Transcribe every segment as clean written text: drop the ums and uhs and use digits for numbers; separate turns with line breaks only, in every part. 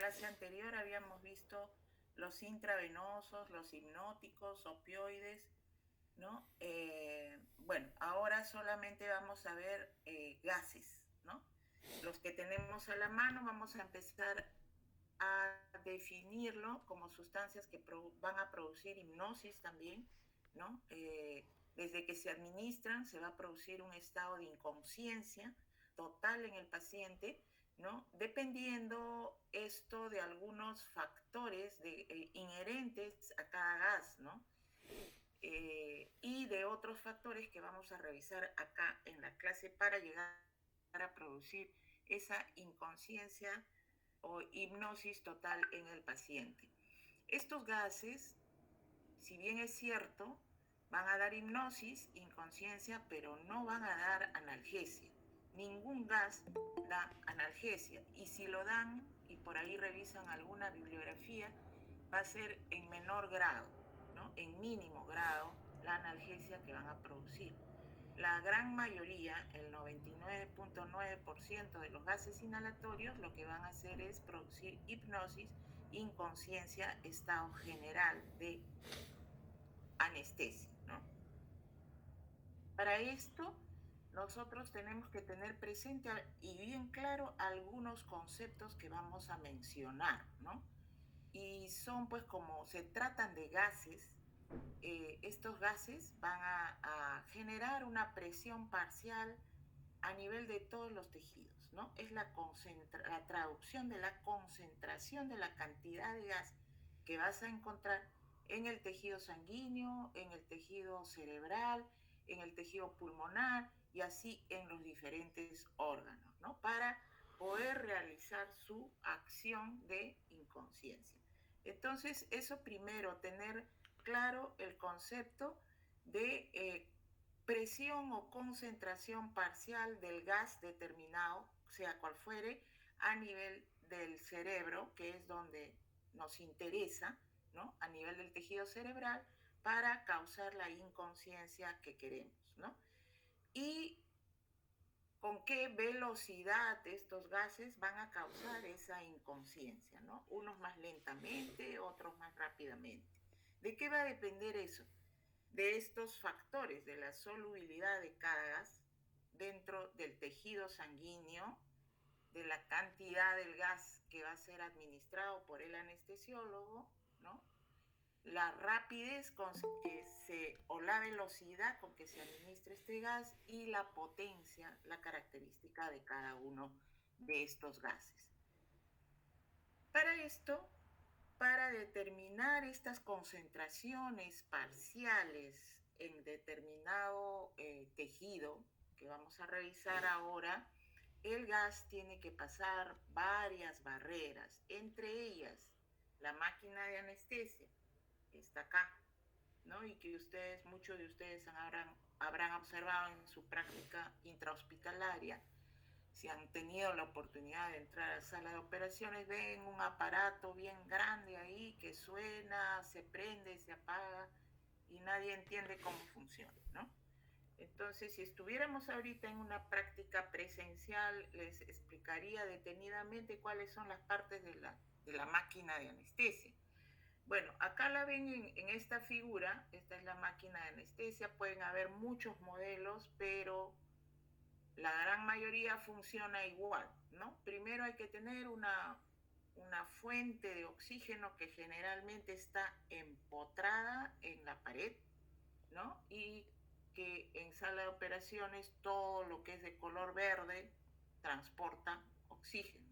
clase anterior habíamos visto los intravenosos, los hipnóticos, opioides, ¿no? Bueno, ahora solamente vamos a ver gases, ¿no? Los que tenemos a la mano vamos a empezar a definirlo como sustancias que van a producir hipnosis también, ¿no? Desde que se administran se va a producir un estado de inconsciencia total en el paciente, ¿no? Dependiendo esto de algunos factores inherentes a cada gas, ¿no? Y de otros factores que vamos a revisar acá en la clase para llegar a producir esa inconsciencia o hipnosis total en el paciente. Estos gases, si bien es cierto, van a dar hipnosis, inconsciencia, pero no van a dar analgesia. Ningún gas da analgesia. Y si lo dan, y por ahí revisan alguna bibliografía, va a ser en menor grado, ¿no? En mínimo grado, la analgesia que van a producir. La gran mayoría, el 99.9% de los gases inhalatorios, lo que van a hacer es producir hipnosis, inconsciencia, estado general de anestesia, ¿no? Para esto, nosotros tenemos que tener presente y bien claro algunos conceptos que vamos a mencionar, ¿no? Y son pues como se tratan de gases, estos gases van a generar una presión parcial a nivel de todos los tejidos, ¿no? Es la traducción de la concentración de la cantidad de gas que vas a encontrar en el tejido sanguíneo, en el tejido cerebral, en el tejido pulmonar y así en los diferentes órganos, ¿no? Para poder realizar su acción de inconsciencia. Entonces, eso primero, tener claro el concepto de presión o concentración parcial del gas determinado, sea cual fuere, a nivel del cerebro, que es donde nos interesa, ¿no? A nivel del tejido cerebral, para causar la inconsciencia que queremos, ¿no? Y con qué velocidad estos gases van a causar esa inconsciencia, ¿no? Unos más lentamente, otros más rápidamente. ¿De qué va a depender eso? De estos factores, de la solubilidad de cada gas dentro del tejido sanguíneo, de la cantidad del gas que va a ser administrado por el anestesiólogo, ¿no? La rapidez con que o la velocidad con que se administra este gas y la potencia, la característica de cada uno de estos gases. Para esto, para determinar estas concentraciones parciales en determinado tejido que vamos a revisar ahora, el gas tiene que pasar varias barreras, entre ellas la máquina de anestesia, que está acá, ¿no? Y que ustedes, muchos de ustedes habrán observado en su práctica intrahospitalaria. Si han tenido la oportunidad de entrar a la sala de operaciones, ven un aparato bien grande ahí que suena, se prende, se apaga y nadie entiende cómo funciona, ¿no? Entonces, si estuviéramos ahorita en una práctica presencial, les explicaría detenidamente cuáles son las partes de la máquina de anestesia. Bueno, acá la ven en esta figura, esta es la máquina de anestesia, pueden haber muchos modelos, pero la gran mayoría funciona igual, ¿no? Primero hay que tener una fuente de oxígeno que generalmente está empotrada en la pared, ¿no? Y que en sala de operaciones todo lo que es de color verde transporta oxígeno.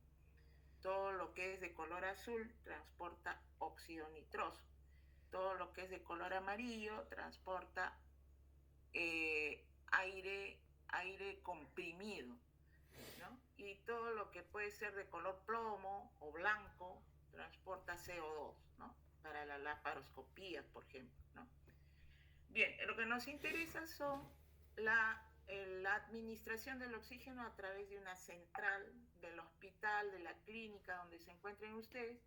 Todo lo que es de color azul transporta óxido nitroso. Todo lo que es de color amarillo transporta aire comprimido, ¿no? Y todo lo que puede ser de color plomo o blanco transporta CO2, ¿no? Para la laparoscopía, por ejemplo, ¿no? Bien, lo que nos interesa son la administración del oxígeno a través de una central del hospital, de la clínica donde se encuentren ustedes,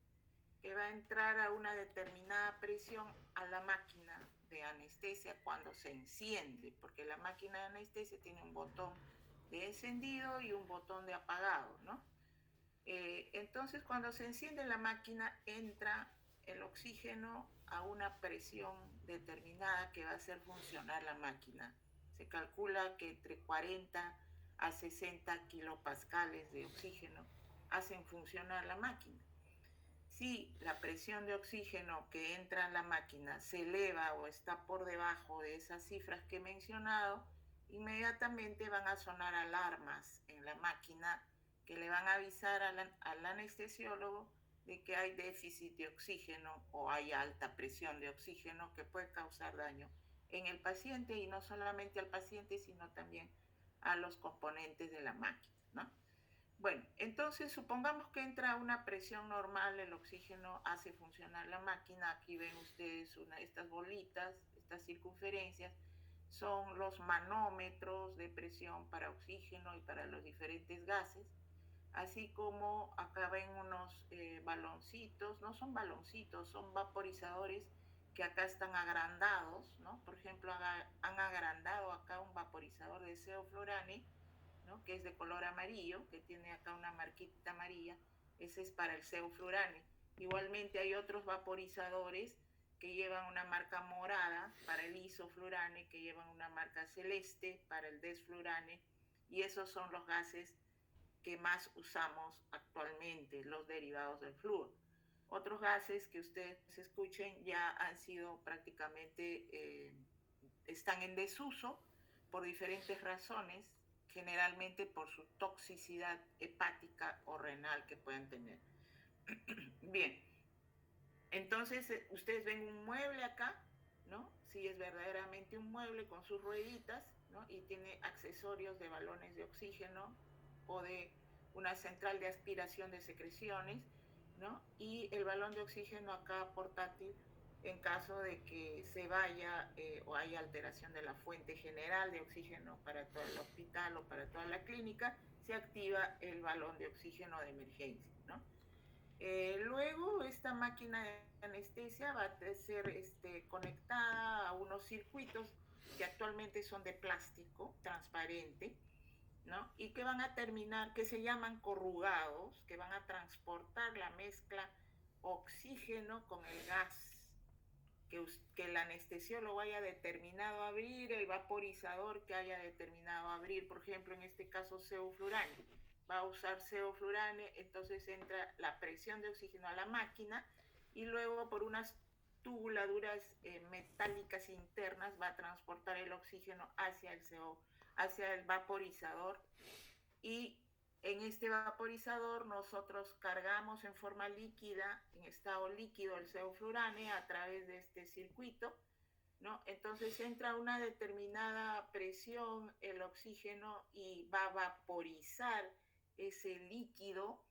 que va a entrar a una determinada presión a la máquina de anestesia cuando se enciende, porque la máquina de anestesia tiene un botón de encendido y un botón de apagado, ¿no? Entonces, cuando se enciende la máquina, entra el oxígeno a una presión determinada que va a hacer funcionar la máquina. Se calcula que entre 40 a 60 kilopascales de oxígeno hacen funcionar la máquina. Si la presión de oxígeno que entra en la máquina se eleva o está por debajo de esas cifras que he mencionado, inmediatamente van a sonar alarmas en la máquina que le van a avisar al anestesiólogo de que hay déficit de oxígeno o hay alta presión de oxígeno que puede causar daño en el paciente, y no solamente al paciente, sino también a los componentes de la máquina, ¿no? Bueno, entonces supongamos que entra a una presión normal, el oxígeno hace funcionar la máquina. Aquí ven ustedes estas bolitas, estas circunferencias, son los manómetros de presión para oxígeno y para los diferentes gases, así como acá ven unos baloncitos, no son baloncitos, son vaporizadores que acá están agrandados, ¿no? Por ejemplo, han agrandado acá un vaporizador de sevoflurane, ¿no? Que es de color amarillo, que tiene acá una marquita amarilla. Ese es para el sevoflurane. Igualmente hay otros vaporizadores que llevan una marca morada para el isoflurane, que llevan una marca celeste para el desflurane, y esos son los gases que más usamos actualmente, los derivados del flúor. Otros gases que ustedes escuchen ya han sido prácticamente, están en desuso por diferentes razones, generalmente por su toxicidad hepática o renal que puedan tener. Bien, entonces ustedes ven un mueble acá, ¿no? Sí, es verdaderamente un mueble con sus rueditas, ¿no? Y tiene accesorios de balones de oxígeno o de una central de aspiración de secreciones, ¿no? Y el balón de oxígeno acá portátil, en caso de que se vaya o haya alteración de la fuente general de oxígeno para todo el hospital o para toda la clínica, se activa el balón de oxígeno de emergencia, ¿no? Luego esta máquina de anestesia va a ser conectada a unos circuitos que actualmente son de plástico transparente, ¿no? Y que van a terminar, que se llaman corrugados, que van a transportar la mezcla oxígeno con el gas que el anestesiólogo haya determinado abrir, el vaporizador que haya determinado abrir, por ejemplo, en este caso sevoflurane. Va a usar sevoflurane, entonces entra la presión de oxígeno a la máquina y luego por unas tubuladuras metálicas internas va a transportar el oxígeno hacia el vaporizador, y en este vaporizador nosotros cargamos en forma líquida, en estado líquido, el sevoflurane a través de este circuito, ¿no? Entonces entra a una determinada presión el oxígeno y va a vaporizar ese líquido,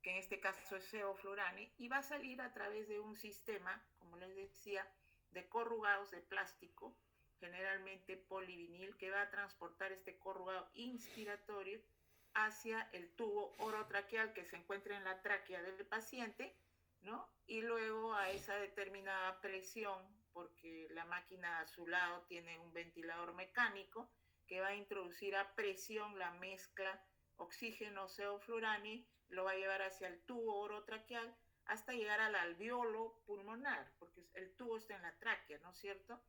que en este caso es sevoflurane, y va a salir a través de un sistema, como les decía, de corrugados de plástico, generalmente polivinil, que va a transportar este corrugado inspiratorio hacia el tubo orotraqueal que se encuentra en la tráquea del paciente, ¿no? Y luego a esa determinada presión, porque la máquina a su lado tiene un ventilador mecánico que va a introducir a presión la mezcla oxígeno-sevoflurane, lo va a llevar hacia el tubo orotraqueal hasta llegar al alveolo pulmonar, porque el tubo está en la tráquea, ¿no es cierto?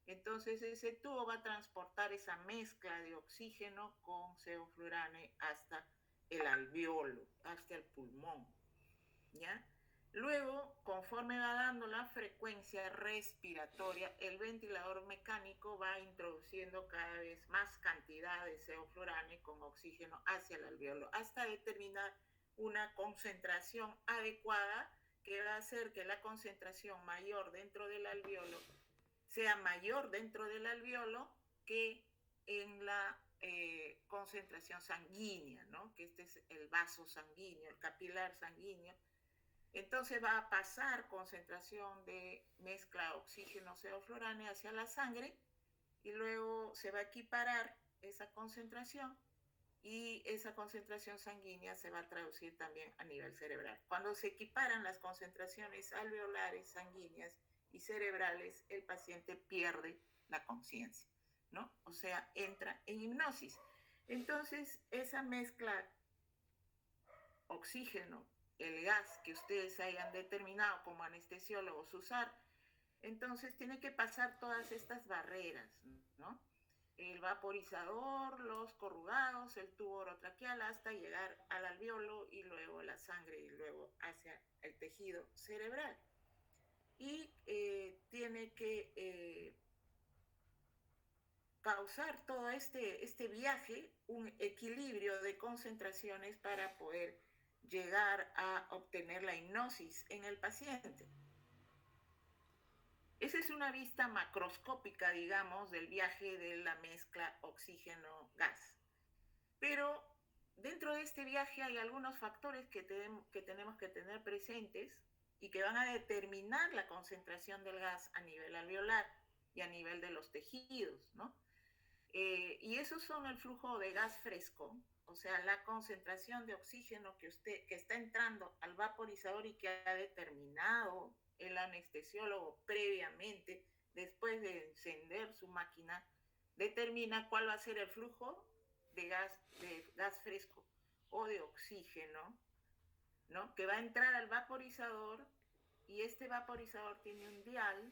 Entonces ese tubo va a transportar esa mezcla de oxígeno con sevoflurane hasta el alveolo, hasta el pulmón, ¿ya? Luego, conforme va dando la frecuencia respiratoria, el ventilador mecánico va introduciendo cada vez más cantidad de sevoflurane con oxígeno hacia el alveolo hasta determinar una concentración adecuada que va a hacer que la concentración mayor dentro del alveolo sea mayor dentro del alveolo que en la concentración sanguínea, ¿no? Que este es el vaso sanguíneo, el capilar sanguíneo. Entonces va a pasar concentración de mezcla oxígeno-sevoflurane hacia la sangre y luego se va a equiparar esa concentración, y esa concentración sanguínea se va a traducir también a nivel cerebral. Cuando se equiparan las concentraciones alveolares, sanguíneas y cerebrales, el paciente pierde la conciencia, ¿no? O sea, entra en hipnosis. Entonces, esa mezcla oxígeno, el gas que ustedes hayan determinado como anestesiólogos usar, entonces tiene que pasar todas estas barreras, ¿no? El vaporizador, los corrugados, el tubo orotraqueal hasta llegar al alveolo y luego la sangre y luego hacia el tejido cerebral. Y tiene que causar todo este viaje un equilibrio de concentraciones para poder llegar a obtener la hipnosis en el paciente. Esa es una vista macroscópica, digamos, del viaje de la mezcla oxígeno-gas. Pero dentro de este viaje hay algunos factores que tenemos que tener presentes y que van a determinar la concentración del gas a nivel alveolar y a nivel de los tejidos, ¿no? Y esos son el flujo de gas fresco, o sea, la concentración de oxígeno que está entrando al vaporizador y que ha determinado el anestesiólogo previamente, después de encender su máquina, determina cuál va a ser el flujo de gas fresco o de oxígeno, ¿no? Que va a entrar al vaporizador, y este vaporizador tiene un dial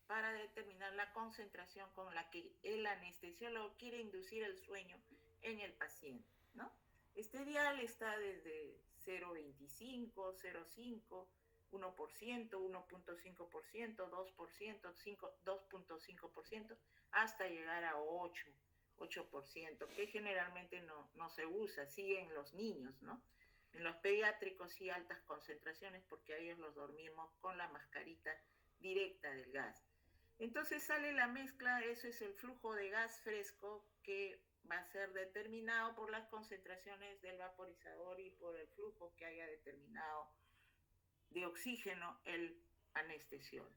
para determinar la concentración con la que el anestesiólogo quiere inducir el sueño en el paciente, ¿no? Este dial está desde 0,25, 0,5, 1%, 1,5%, 2%, 2,5%, hasta llegar a 8%, que generalmente no se usa, sí en los niños, ¿no? En los pediátricos sí altas concentraciones porque a ellos los dormimos con la mascarita directa del gas. Entonces sale la mezcla, eso es el flujo de gas fresco que va a ser determinado por las concentraciones del vaporizador y por el flujo que haya determinado de oxígeno el anestesiólogo.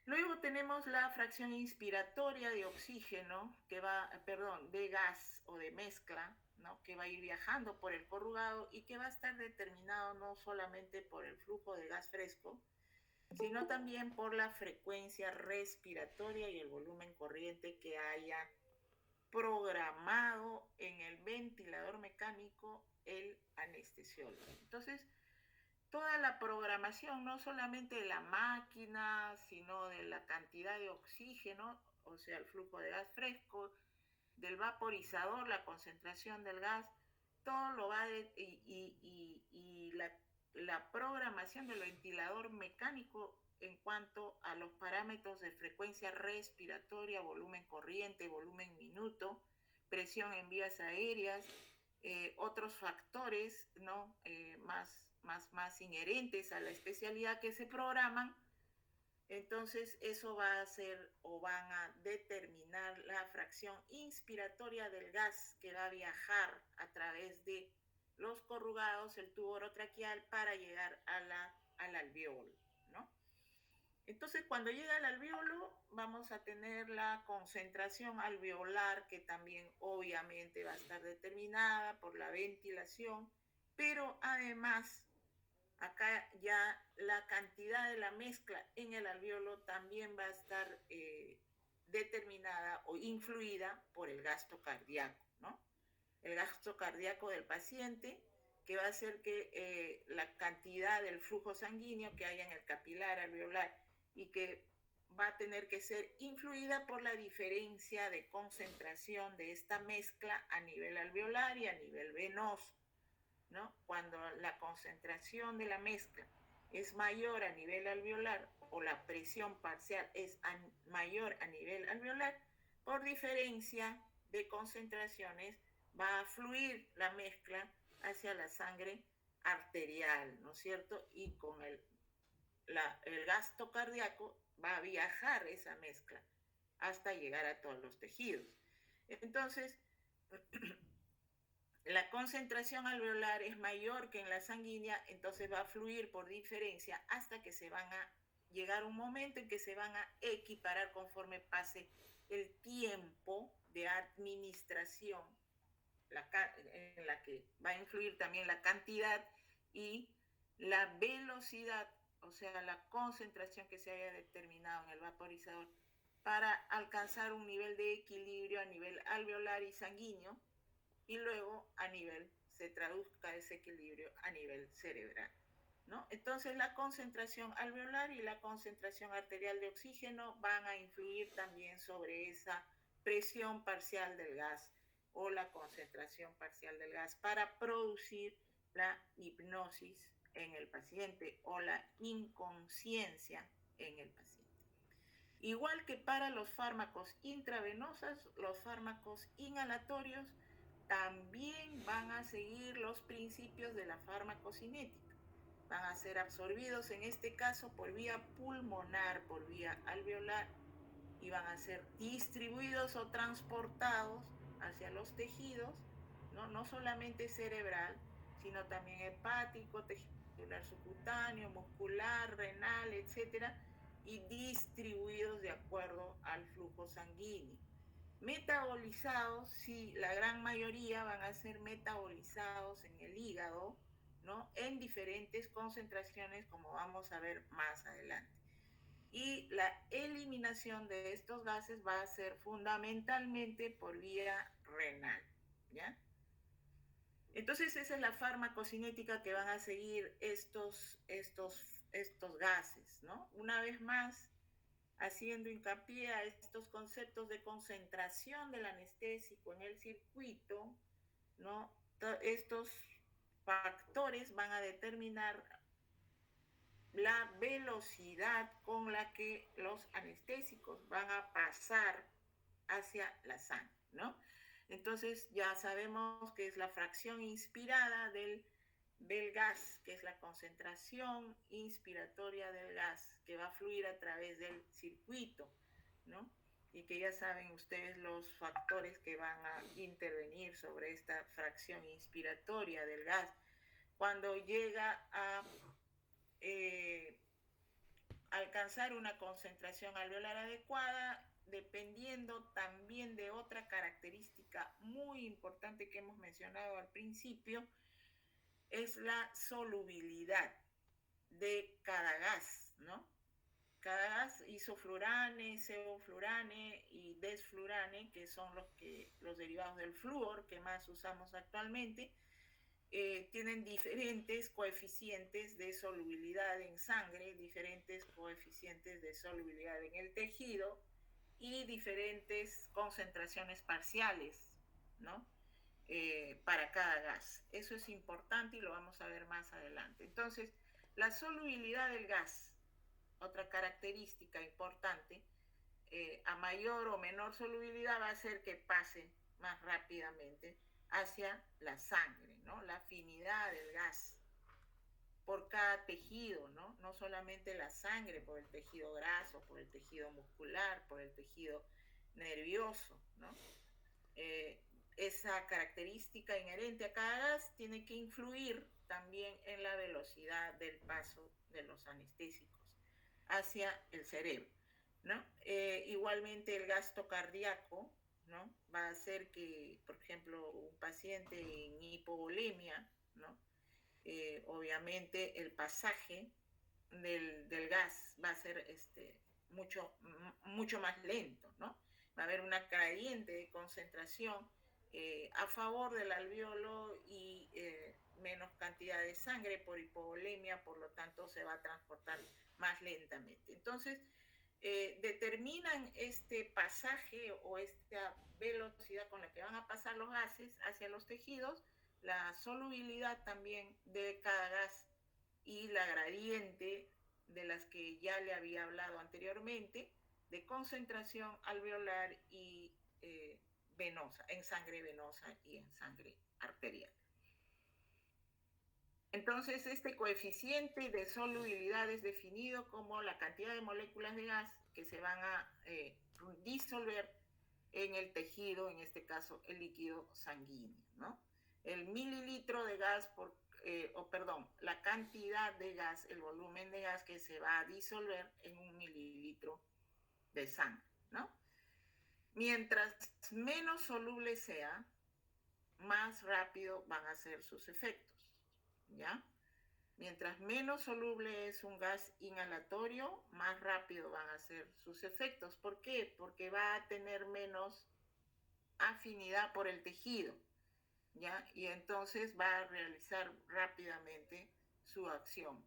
Luego tenemos la fracción inspiratoria de oxígeno, de gas o de mezcla, ¿no? Que va a ir viajando por el corrugado y que va a estar determinado no solamente por el flujo de gas fresco, sino también por la frecuencia respiratoria y el volumen corriente que haya programado en el ventilador mecánico el anestesiólogo. Entonces, toda la programación, no solamente de la máquina, sino de la cantidad de oxígeno, o sea, el flujo de gas fresco, del vaporizador, la concentración del gas, todo lo va y la programación del ventilador mecánico en cuanto a los parámetros de frecuencia respiratoria, volumen corriente, volumen minuto, presión en vías aéreas, otros factores, ¿no? Más inherentes a la especialidad que se programan. Entonces eso va a hacer o van a determinar la fracción inspiratoria del gas que va a viajar a través de los corrugados, el tubo orotraqueal, para llegar al alveolo, ¿no? Entonces, cuando llega al alveolo, vamos a tener la concentración alveolar, que también obviamente va a estar determinada por la ventilación, pero además, acá ya la cantidad de la mezcla en el alveolo también va a estar determinada o influida por el gasto cardíaco, ¿no? El gasto cardíaco del paciente, que va a hacer que la cantidad del flujo sanguíneo que haya en el capilar alveolar y que va a tener que ser influida por la diferencia de concentración de esta mezcla a nivel alveolar y a nivel venoso, ¿no? Cuando la concentración de la mezcla es mayor a nivel alveolar o la presión parcial es mayor a nivel alveolar, por diferencia de concentraciones va a fluir la mezcla hacia la sangre arterial, ¿no es cierto? Y con el gasto cardíaco va a viajar esa mezcla hasta llegar a todos los tejidos. Entonces, la concentración alveolar es mayor que en la sanguínea, entonces va a fluir por diferencia hasta que se van a llegar un momento en que se van a equiparar conforme pase el tiempo de administración, en la que va a influir también la cantidad y la velocidad, o sea, la concentración que se haya determinado en el vaporizador para alcanzar un nivel de equilibrio a nivel alveolar y sanguíneo, y luego a nivel se traduzca ese equilibrio a nivel cerebral, ¿no? Entonces la concentración alveolar y la concentración arterial de oxígeno van a influir también sobre esa presión parcial del gas o la concentración parcial del gas para producir la hipnosis en el paciente o la inconsciencia en el paciente. Igual que para los fármacos intravenosos, los fármacos inhalatorios también van a seguir los principios de la farmacocinética. Van a ser absorbidos en este caso por vía pulmonar, por vía alveolar, y van a ser distribuidos o transportados hacia los tejidos, no solamente cerebral, sino también hepático, tejidular subcutáneo, muscular, renal, etcétera, y distribuidos de acuerdo al flujo sanguíneo. Metabolizados, sí, la gran mayoría van a ser metabolizados en el hígado, ¿no? En diferentes concentraciones, como vamos a ver más adelante. Y la eliminación de estos gases va a ser fundamentalmente por vía renal, ¿ya? Entonces esa es la farmacocinética que van a seguir estos gases, ¿no? Una vez más, haciendo hincapié a estos conceptos de concentración del anestésico en el circuito, ¿no? Estos factores van a determinar la velocidad con la que los anestésicos van a pasar hacia la sangre, ¿no? Entonces ya sabemos que es la fracción inspirada del gas, que es la concentración inspiratoria del gas que va a fluir a través del circuito, ¿no? Y que ya saben ustedes los factores que van a intervenir sobre esta fracción inspiratoria del gas. Cuando llega a alcanzar una concentración alveolar adecuada, dependiendo también de otra característica muy importante que hemos mencionado al principio, es la solubilidad de cada gas, ¿no? Cada gas, isoflurane, sevoflurane y desflurane, que son los derivados del flúor que más usamos actualmente, tienen diferentes coeficientes de solubilidad en sangre, diferentes coeficientes de solubilidad en el tejido y diferentes concentraciones parciales, ¿no? Para cada gas. Eso es importante y lo vamos a ver más adelante. Entonces, la solubilidad del gas, otra característica importante, a mayor o menor solubilidad va a hacer que pase más rápidamente hacia la sangre, ¿no? La afinidad del gas por cada tejido, ¿no? No solamente la sangre, por el tejido graso, por el tejido muscular, por el tejido nervioso, ¿no? Esa característica inherente a cada gas tiene que influir también en la velocidad del paso de los anestésicos hacia el cerebro, ¿no? Igualmente el gasto cardíaco, ¿no? Va a hacer que, por ejemplo, un paciente en hipovolemia, ¿no? Obviamente el pasaje del gas va a ser mucho más lento, ¿no? Va a haber una gradiente de concentración a favor del alveolo y menos cantidad de sangre por hipovolemia, por lo tanto se va a transportar más lentamente. Entonces, determinan este pasaje o esta velocidad con la que van a pasar los gases hacia los tejidos, la solubilidad también de cada gas y la gradiente de las que ya le había hablado anteriormente, de concentración alveolar y venosa, en sangre venosa y en sangre arterial. Entonces, este coeficiente de solubilidad es definido como la cantidad de moléculas de gas que se van a disolver en el tejido, en este caso el líquido sanguíneo, ¿no? El mililitro de gas la cantidad de gas, el volumen de gas que se va a disolver en un mililitro de sangre, ¿no? Mientras menos soluble sea, más rápido van a ser sus efectos, ¿ya? Mientras menos soluble es un gas inhalatorio, más rápido van a ser sus efectos. ¿Por qué? Porque va a tener menos afinidad por el tejido. ¿ya? Y entonces va a realizar rápidamente su acción.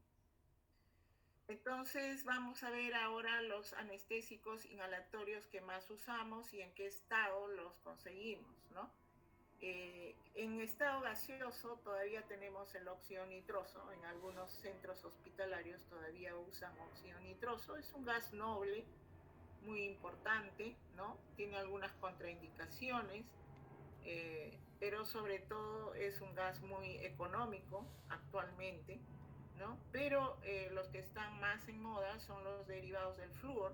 Entonces vamos a ver ahora los anestésicos inhalatorios que más usamos y en qué estado los conseguimos, ¿no? En estado gaseoso todavía tenemos el óxido nitroso, en algunos centros hospitalarios todavía usan óxido nitroso, es un gas noble, muy importante, ¿no? Tiene algunas contraindicaciones, pero sobre todo es un gas muy económico actualmente, ¿no? Pero los que están más en moda son los derivados del flúor,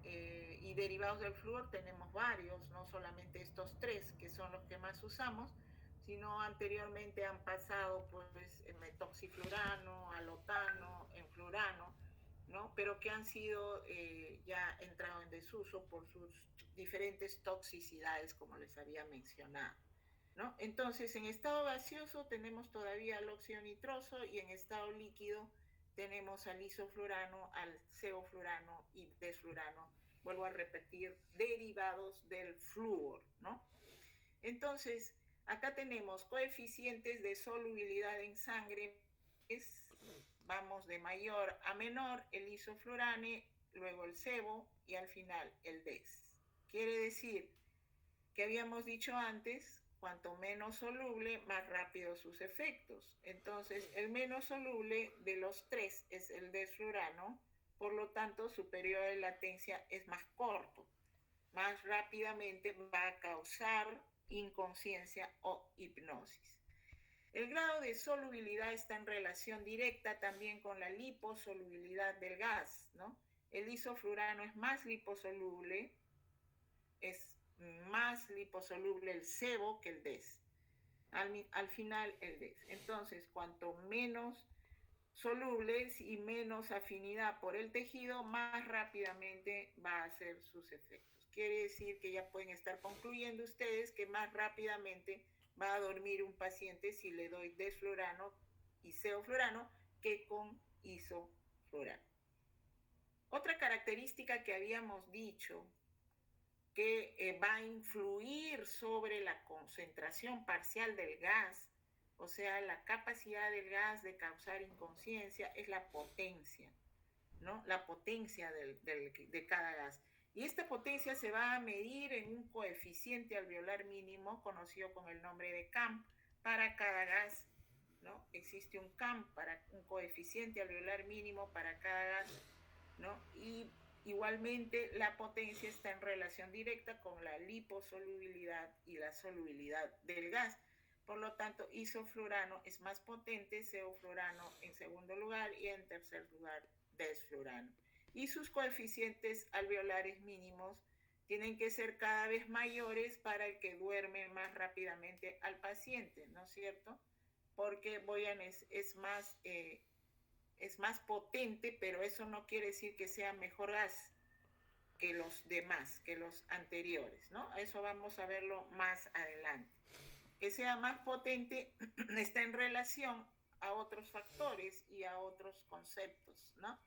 y derivados del flúor tenemos varios, no solamente estos tres que son los que más usamos, sino anteriormente han pasado pues metoxiflurano, alotano, enflurano, ¿no? Pero que han sido ya entrado en desuso por sus diferentes toxicidades, como les había mencionado, ¿no? Entonces, en estado gaseoso tenemos todavía el óxido nitroso y en estado líquido tenemos al isoflurano, al ceoflurano y desflurano. Vuelvo a repetir, derivados del flúor, ¿no? Entonces, acá tenemos coeficientes de solubilidad en sangre, vamos de mayor a menor, el isoflurane, luego el sebo y al final el des. Quiere decir que habíamos dicho antes, cuanto menos soluble, más rápido sus efectos. Entonces, el menos soluble de los tres es el desflurano, por lo tanto, su periodo de latencia es más corto. Más rápidamente va a causar inconsciencia o hipnosis. El grado de solubilidad está en relación directa también con la liposolubilidad del gas, ¿no? El isoflurano es más liposoluble, es más liposoluble el sebo que el DES. Al final el DES. Entonces, cuanto menos solubles y menos afinidad por el tejido, más rápidamente va a hacer sus efectos. Quiere decir que ya pueden estar concluyendo ustedes que más rápidamente va a dormir un paciente si le doy desflurano y ceoflurano que con isoflurano. Otra característica que habíamos dicho que va a influir sobre la concentración parcial del gas, o sea, la capacidad del gas de causar inconsciencia, es la potencia, ¿no? La potencia de cada gas. Y esta potencia se va a medir en un coeficiente alveolar mínimo conocido con el nombre de CAM para cada gas, ¿no? Existe un CAM para un coeficiente alveolar mínimo para cada gas, ¿no? Y igualmente la potencia está en relación directa con la liposolubilidad y la solubilidad del gas. Por lo tanto, isoflurano es más potente, ceoflurano en segundo lugar y en tercer lugar desflurano. Y sus coeficientes alveolares mínimos tienen que ser cada vez mayores para el que duerme más rápidamente al paciente, ¿no es cierto? Porque es más potente, pero eso no quiere decir que sea mejor gas que los demás, que los anteriores, ¿no? Eso vamos a verlo más adelante. Que sea más potente está en relación a otros factores y a otros conceptos, ¿no?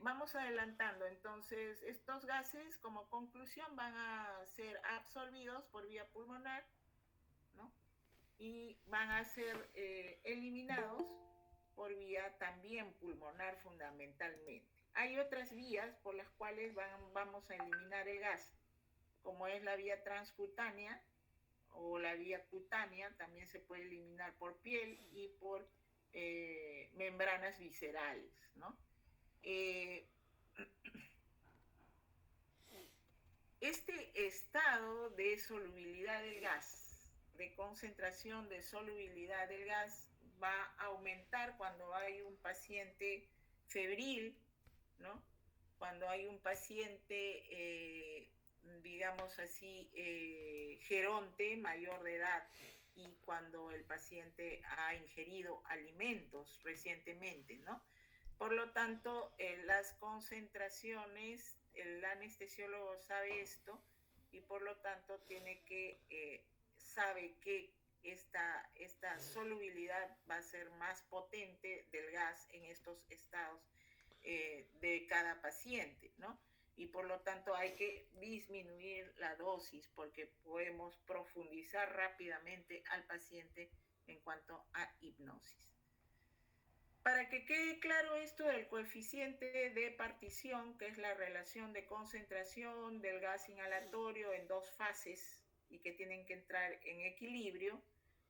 Vamos adelantando, entonces estos gases como conclusión van a ser absorbidos por vía pulmonar, ¿no? Y van a ser eliminados por vía también pulmonar fundamentalmente. Hay otras vías por las cuales vamos a eliminar el gas, como es la vía transcutánea o la vía cutánea, también se puede eliminar por piel y por membranas viscerales, ¿no? Este estado de solubilidad del gas, de concentración de solubilidad del gas, va a aumentar cuando hay un paciente febril, ¿no? Cuando hay un paciente, digamos así, geronte, mayor de edad, y cuando el paciente ha ingerido alimentos recientemente, ¿no? Por lo tanto, las concentraciones, el anestesiólogo sabe esto y por lo tanto sabe que esta solubilidad va a ser más potente del gas en estos estados de cada paciente, ¿no? y por lo tanto hay que disminuir la dosis porque podemos profundizar rápidamente al paciente en cuanto a hipnosis. Para que quede claro esto del coeficiente de partición, que es la relación de concentración del gas inhalatorio en dos fases y que tienen que entrar en equilibrio,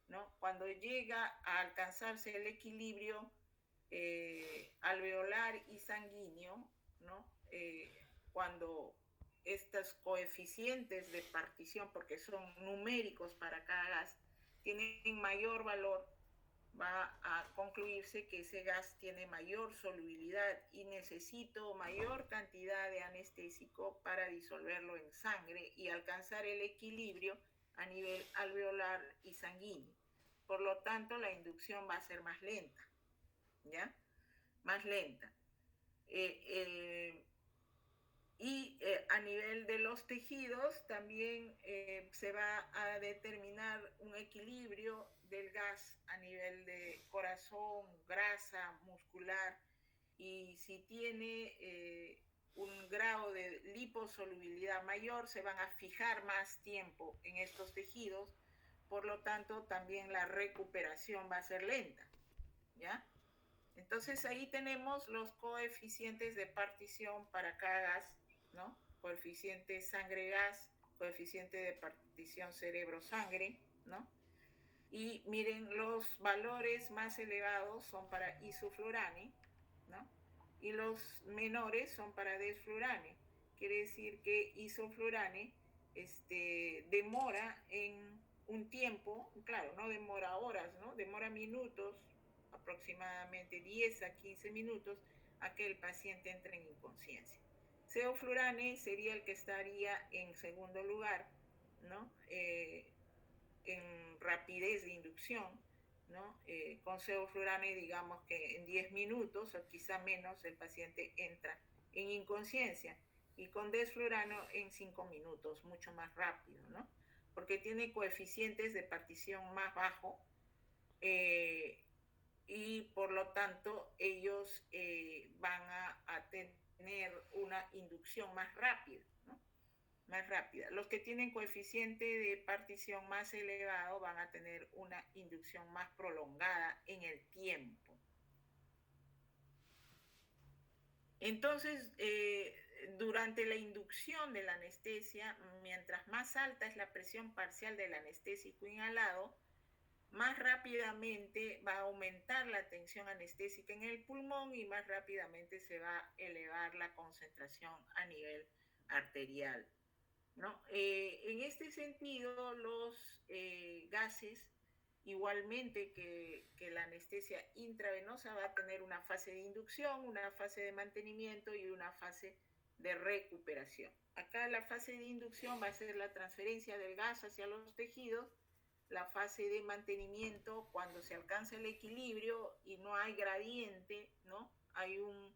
¿no? Cuando llega a alcanzarse el equilibrio alveolar y sanguíneo, ¿no? Cuando estos coeficientes de partición, porque son numéricos para cada gas, tienen mayor valor, va a concluirse que ese gas tiene mayor solubilidad y necesito mayor cantidad de anestésico para disolverlo en sangre y alcanzar el equilibrio a nivel alveolar y sanguíneo. Por lo tanto, la inducción va a ser más lenta, ¿ya? Más lenta. A nivel de los tejidos también se va a determinar un equilibrio del gas a nivel de corazón, grasa, muscular, y si tiene un grado de liposolubilidad mayor, se van a fijar más tiempo en estos tejidos, por lo tanto también la recuperación va a ser lenta, ¿ya? Entonces ahí tenemos los coeficientes de partición para cada gas, ¿no? Coeficiente sangre-gas, coeficiente de partición cerebro-sangre, ¿no? Y miren, los valores más elevados son para isoflurane, ¿no? Y los menores son para desflurane. Quiere decir que isoflurane demora en un tiempo, claro, no demora horas, ¿no? Demora minutos, aproximadamente 10 a 15 minutos, a que el paciente entre en inconsciencia. Sevoflurane sería el que estaría en segundo lugar, ¿no? En rapidez de inducción, ¿no? Con sevoflurane, digamos que en 10 minutos o quizá menos, el paciente entra en inconsciencia, y con desflurano en 5 minutos, mucho más rápido, ¿no? Porque tiene coeficientes de partición más bajo y por lo tanto ellos van a tener una inducción más rápida, ¿no? Más rápida. Los que tienen coeficiente de partición más elevado van a tener una inducción más prolongada en el tiempo. Entonces, durante la inducción de la anestesia, mientras más alta es la presión parcial del anestésico inhalado, más rápidamente va a aumentar la tensión anestésica en el pulmón y más rápidamente se va a elevar la concentración a nivel arterial, ¿no? En este sentido, los gases, igualmente que la anestesia intravenosa, va a tener una fase de inducción, una fase de mantenimiento y una fase de recuperación. Acá la fase de inducción va a ser la transferencia del gas hacia los tejidos, la fase de mantenimiento cuando se alcanza el equilibrio y no hay gradiente, ¿no? Hay un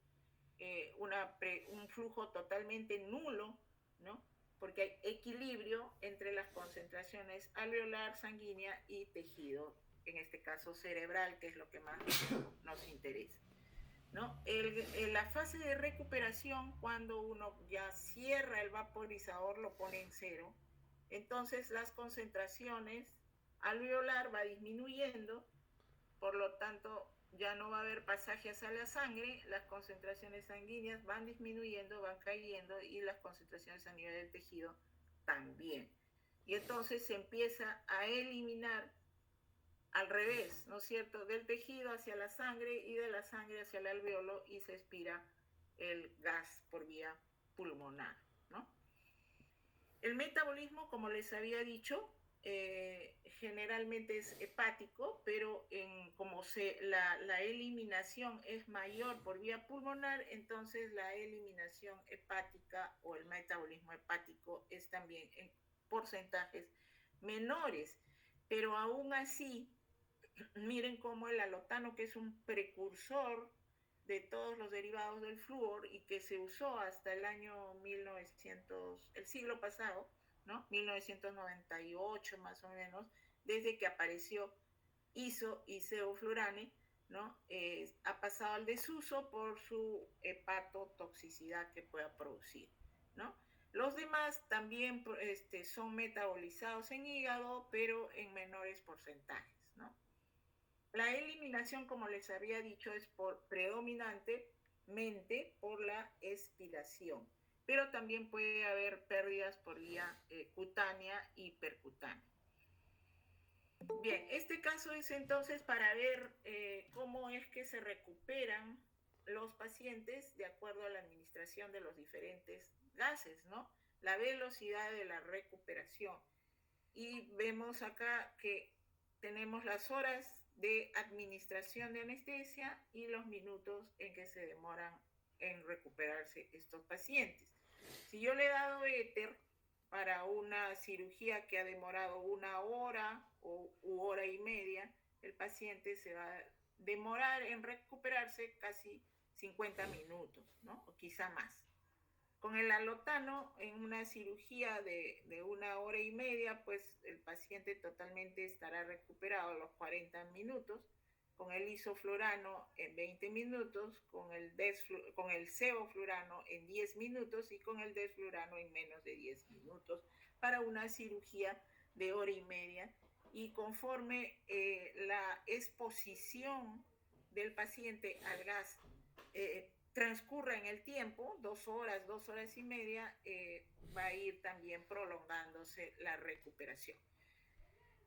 flujo totalmente nulo, ¿no? Porque hay equilibrio entre las concentraciones alveolar, sanguínea y tejido, en este caso cerebral, que es lo que más nos interesa, ¿no? La fase de recuperación, cuando uno ya cierra el vaporizador, lo pone en cero, entonces las concentraciones alveolar va disminuyendo, por lo tanto ya no va a haber pasaje hacia la sangre, las concentraciones sanguíneas van disminuyendo, van cayendo, y las concentraciones a nivel del tejido también. Y entonces se empieza a eliminar al revés, ¿no es cierto?, del tejido hacia la sangre y de la sangre hacia el alveolo, y se expira el gas por vía pulmonar, ¿no? El metabolismo, como les había dicho, generalmente es hepático, pero como la eliminación es mayor por vía pulmonar, entonces la eliminación hepática o el metabolismo hepático es también en porcentajes menores. Pero aún así, miren cómo el alotano, que es un precursor de todos los derivados del flúor y que se usó hasta el año 1900, el siglo pasado, ¿no? 1998 más o menos, desde que apareció iso y sevoflurane, ¿no? Ha pasado al desuso por su hepatotoxicidad que pueda producir. ¿no? Los demás también son metabolizados en hígado, pero en menores porcentajes, ¿no? La eliminación, como les había dicho, es predominantemente por la expiración, pero también puede haber pérdidas por vía cutánea y percutánea. Bien, este caso es entonces para ver cómo es que se recuperan los pacientes de acuerdo a la administración de los diferentes gases, ¿no? La velocidad de la recuperación. Y vemos acá que tenemos las horas de administración de anestesia y los minutos en que se demoran en recuperarse estos pacientes. Si yo le he dado éter para una cirugía que ha demorado 1 hora u hora y media, el paciente se va a demorar en recuperarse casi 50 minutos, ¿no? O quizá más. Con el alotano, en una cirugía de 1 hora y media, pues el paciente totalmente estará recuperado a los 40 minutos. Con el isoflurano en 20 minutos, con el sevoflurano en 10 minutos y con el desflurano en menos de 10 minutos para una cirugía de 1 hora y media. Y conforme la exposición del paciente al gas transcurra en el tiempo, 2 horas, 2 horas y media, va a ir también prolongándose la recuperación.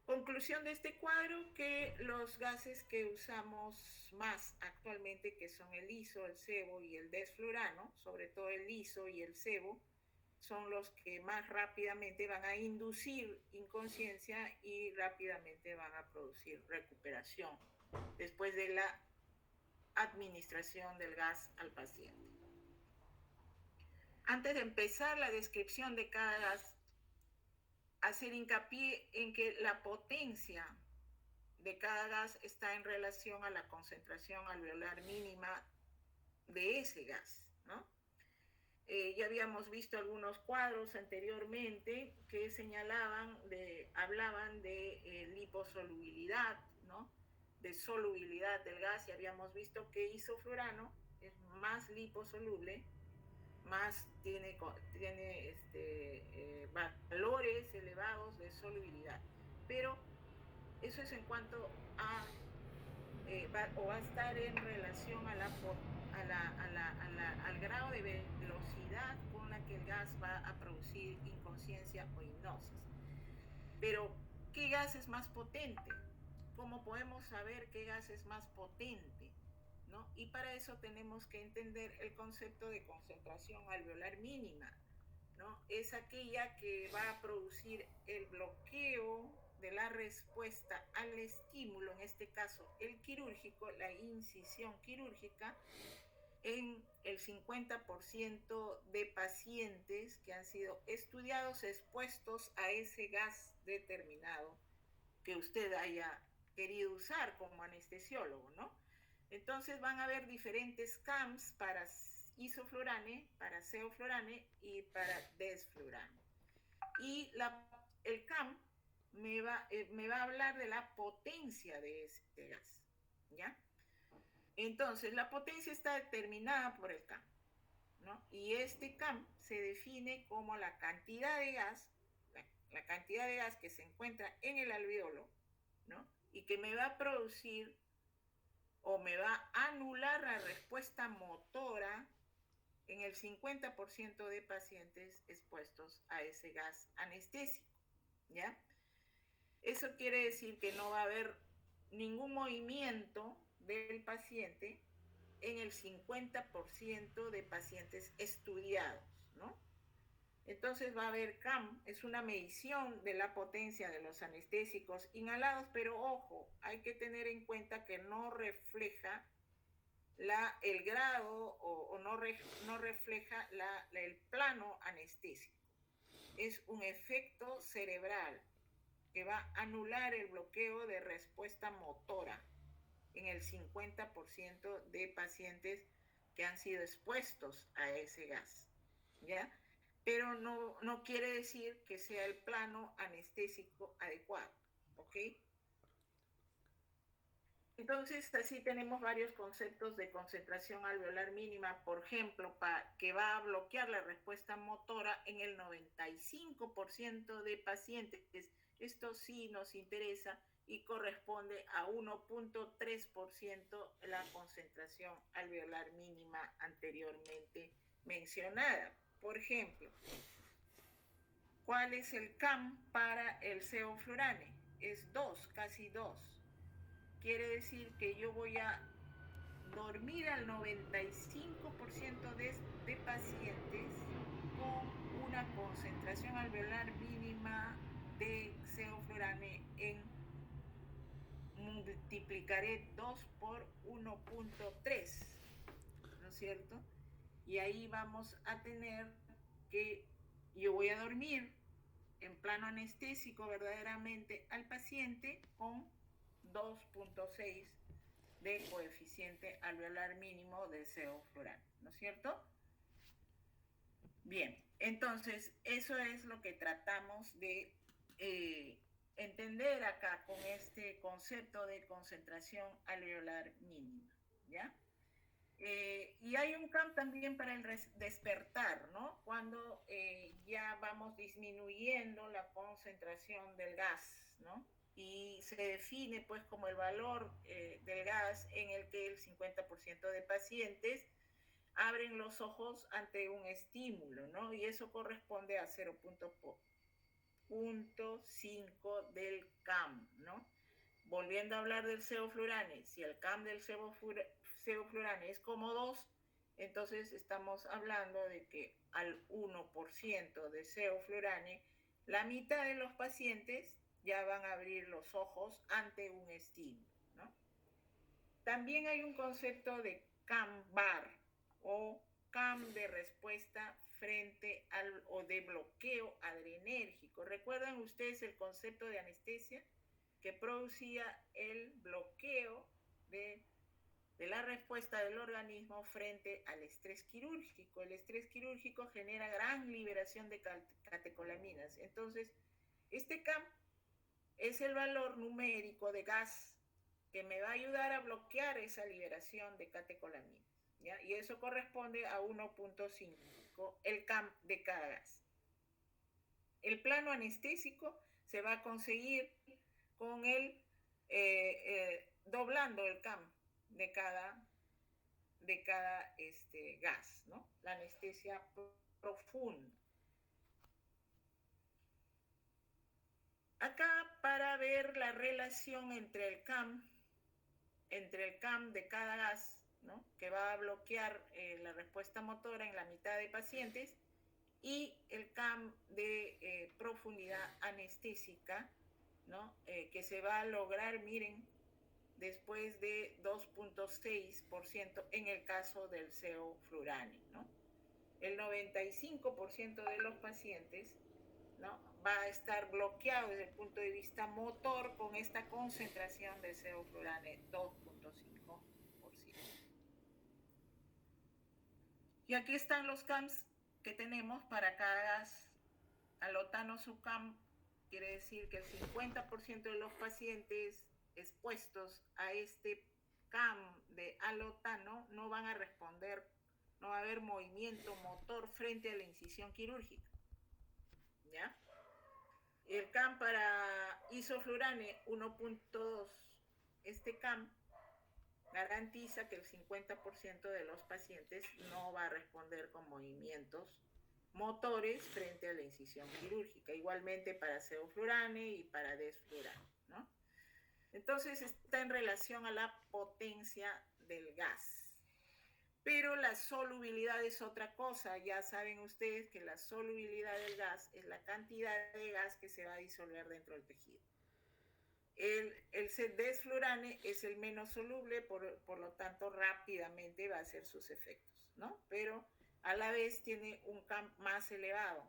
Conclusión de este cuadro, que los gases que usamos más actualmente, que son el iso, el sebo y el desflurano, sobre todo el iso y el sebo, son los que más rápidamente van a inducir inconsciencia y rápidamente van a producir recuperación después de la administración del gas al paciente. Antes de empezar la descripción de cada gas, hacer hincapié en que la potencia de cada gas está en relación a la concentración alveolar mínima de ese gas, ¿no? Ya habíamos visto algunos cuadros anteriormente que hablaban de liposolubilidad, ¿no? De solubilidad del gas, y habíamos visto que isoflurano es más liposoluble, más tiene valores elevados de solubilidad. Pero eso es en cuanto a, va a estar en relación al grado de velocidad con la que el gas va a producir inconsciencia o hipnosis. Pero, ¿qué gas es más potente? ¿Cómo podemos saber qué gas es más potente? ¿No? Y para eso tenemos que entender el concepto de concentración alveolar mínima, ¿no? Es aquella que va a producir el bloqueo de la respuesta al estímulo, en este caso el quirúrgico, la incisión quirúrgica, en el 50% de pacientes que han sido estudiados expuestos a ese gas determinado que usted haya querido usar como anestesiólogo, ¿no? Entonces van a haber diferentes CAMs para isoflurane, para sevoflurane y para desflurane. Y el CAM me va a hablar de la potencia de este gas, ¿ya? Entonces, la potencia está determinada por el CAM, ¿no? Y este CAM se define como la cantidad de gas, la cantidad de gas que se encuentra en el alveolo, ¿no? Y que me va a producir o me va a anular la respuesta motora en el 50% de pacientes expuestos a ese gas anestésico, ¿ya? Eso quiere decir que no va a haber ningún movimiento del paciente en el 50% de pacientes estudiados, ¿no? Entonces va a haber CAM, es una medición de la potencia de los anestésicos inhalados, pero ojo, hay que tener en cuenta que no refleja el grado o no refleja el plano anestésico. Es un efecto cerebral que va a anular el bloqueo de respuesta motora en el 50% de pacientes que han sido expuestos a ese gas, ¿ya? Pero no quiere decir que sea el plano anestésico adecuado, ¿ok? Entonces, así tenemos varios conceptos de concentración alveolar mínima, por ejemplo, que va a bloquear la respuesta motora en el 95% de pacientes. Esto sí nos interesa y corresponde a 1.3% la concentración alveolar mínima anteriormente mencionada. Por ejemplo, ¿cuál es el CAM para el sevoflurane? Es 2, casi 2. Quiere decir que yo voy a dormir al 95% de pacientes con una concentración alveolar mínima de sevoflurane en multiplicaré 2 por 1.3, ¿no es cierto? Y ahí vamos a tener que yo voy a dormir en plano anestésico verdaderamente al paciente con 2.6 de coeficiente alveolar mínimo de sevoflurane, ¿no es cierto? Bien, entonces eso es lo que tratamos de entender acá con este concepto de concentración alveolar mínima, ¿ya? Y hay un CAM también para el despertar, ¿no? Cuando ya vamos disminuyendo la concentración del gas, ¿no? Y se define pues como el valor del gas en el que el 50% de pacientes abren los ojos ante un estímulo, ¿no? Y eso corresponde a 0.5 del CAM, ¿no? Volviendo a hablar del sevoflurane, si el CAM del sevoflurane es como 2, entonces estamos hablando de que al 1% de sevoflurane, la mitad de los pacientes ya van a abrir los ojos ante un estímulo, ¿no? También hay un concepto de CAM-BAR o CAM de respuesta frente al o de bloqueo adrenérgico. ¿Recuerdan ustedes el concepto de anestesia que producía el bloqueo de la respuesta del organismo frente al estrés quirúrgico? El estrés quirúrgico genera gran liberación de catecolaminas. Entonces, este CAM es el valor numérico de gas que me va a ayudar a bloquear esa liberación de catecolaminas, ¿ya? Y eso corresponde a 1.5 el CAM de cada gas. El plano anestésico se va a conseguir con el doblando el CAM de cada gas, ¿no? La anestesia profunda. Acá, para ver la relación entre el CAM de cada gas, ¿no? Que va a bloquear la respuesta motora en la mitad de pacientes, y el CAM de profundidad anestésica, ¿no? Que se va a lograr, miren, después de 2.6% en el caso del sevoflurane, ¿no? El 95% de los pacientes, ¿no? Va a estar bloqueado desde el punto de vista motor con esta concentración de sevoflurane 2.5%. Y aquí están los CAMs que tenemos para cada gas. Alotano subcam quiere decir que el 50% de los pacientes expuestos a este CAM de alotano no van a responder, no va a haber movimiento motor frente a la incisión quirúrgica, ¿ya? El CAM para isoflurane 1.2, este CAM garantiza que el 50% de los pacientes no va a responder con movimientos motores frente a la incisión quirúrgica, igualmente para sevoflurane y para desflurane, ¿no? Entonces está en relación a la potencia del gas. Pero la solubilidad es otra cosa. Ya saben ustedes que la solubilidad del gas es la cantidad de gas que se va a disolver dentro del tejido. El desflurane es el menos soluble, por lo tanto rápidamente va a hacer sus efectos, ¿no? Pero a la vez tiene un CAM más elevado,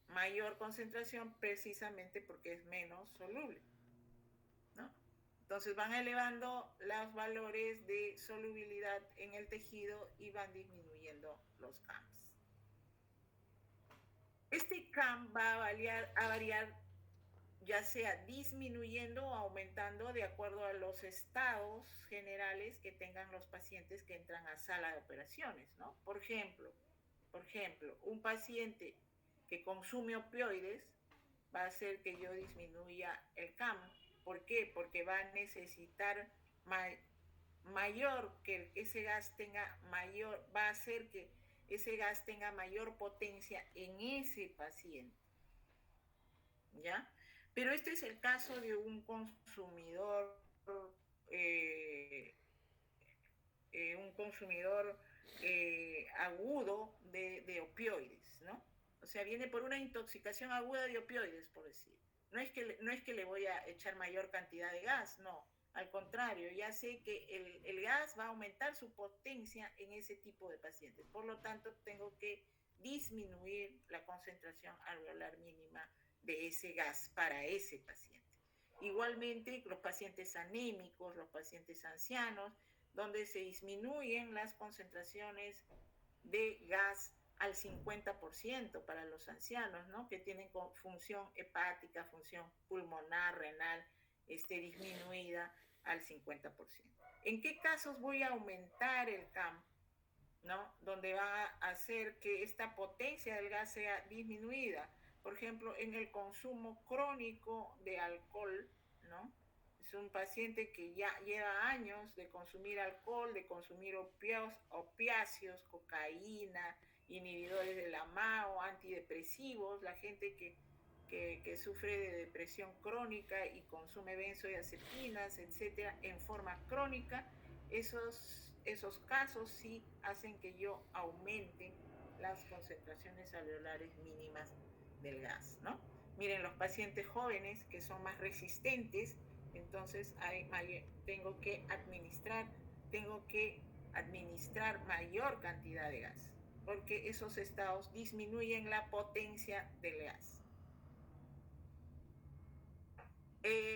mayor concentración, precisamente porque es menos soluble, ¿no? Entonces van elevando los valores de solubilidad en el tejido y van disminuyendo los CAMs. Este CAM va a variar ya sea disminuyendo o aumentando de acuerdo a los estados generales que tengan los pacientes que entran a sala de operaciones, ¿no? Por ejemplo, un paciente que consume opioides va a hacer que yo disminuya el CAM. ¿Por qué? Porque va a necesitar mayor, que ese gas tenga mayor, va a hacer que ese gas tenga mayor potencia en ese paciente, ¿ya? Pero este es el caso de un consumidor, eh, un consumidor agudo de opioides, ¿no? O sea, viene por una intoxicación aguda de opioides, por decir. No es que le voy a echar mayor cantidad de gas, no. Al contrario, ya sé que el gas va a aumentar su potencia en ese tipo de pacientes. Por lo tanto, tengo que disminuir la concentración alveolar mínima de ese gas para ese paciente. Igualmente, los pacientes anémicos, los pacientes ancianos, donde se disminuyen las concentraciones de gas al 50% para los ancianos, ¿no? Que tienen función hepática, función pulmonar, renal, disminuida al 50%. ¿En qué casos voy a aumentar el CAM? ¿No? Donde va a hacer que esta potencia del gas sea disminuida. Por ejemplo, en el consumo crónico de alcohol, ¿no? Es un paciente que ya lleva años de consumir alcohol, de consumir opiáceos, cocaína, inhibidores de la MAO, antidepresivos, la gente que sufre de depresión crónica y consume benzodiazepinas, etcétera, en forma crónica. Esos casos sí hacen que yo aumente las concentraciones alveolares mínimas del gas, ¿no? Miren, los pacientes jóvenes que son más resistentes, entonces tengo que administrar mayor cantidad de gas, porque esos estados disminuyen la potencia del gas.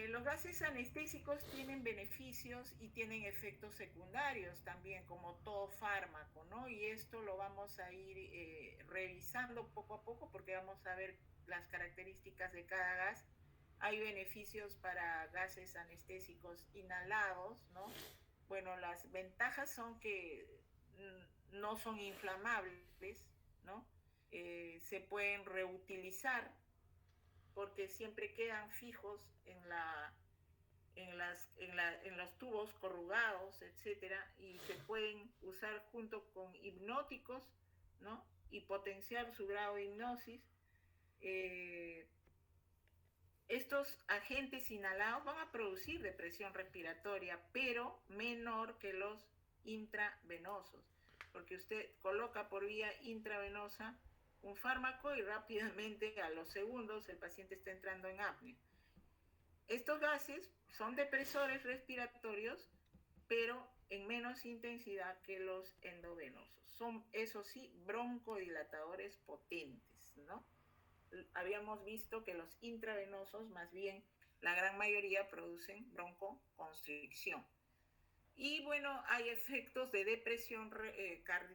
Los gases anestésicos tienen beneficios y tienen efectos secundarios también, como todo fármaco, ¿no? Y esto lo vamos a ir revisando poco a poco porque vamos a ver las características de cada gas. Hay beneficios para gases anestésicos inhalados, ¿no? Bueno, las ventajas son que no son inflamables, ¿no? Se pueden reutilizar porque siempre quedan fijos en los tubos corrugados, etcétera, y se pueden usar junto con hipnóticos, ¿no? Y potenciar su grado de hipnosis. Eh, Estos agentes inhalados van a producir depresión respiratoria, pero menor que los intravenosos, porque usted coloca por vía intravenosa un fármaco y rápidamente a los segundos el paciente está entrando en apnea. Estos gases son depresores respiratorios, pero en menos intensidad que los endovenosos. Son, eso sí, broncodilatadores potentes, ¿no? Habíamos visto que los intravenosos, más bien, la gran mayoría producen broncoconstricción. Y bueno, hay efectos de depresión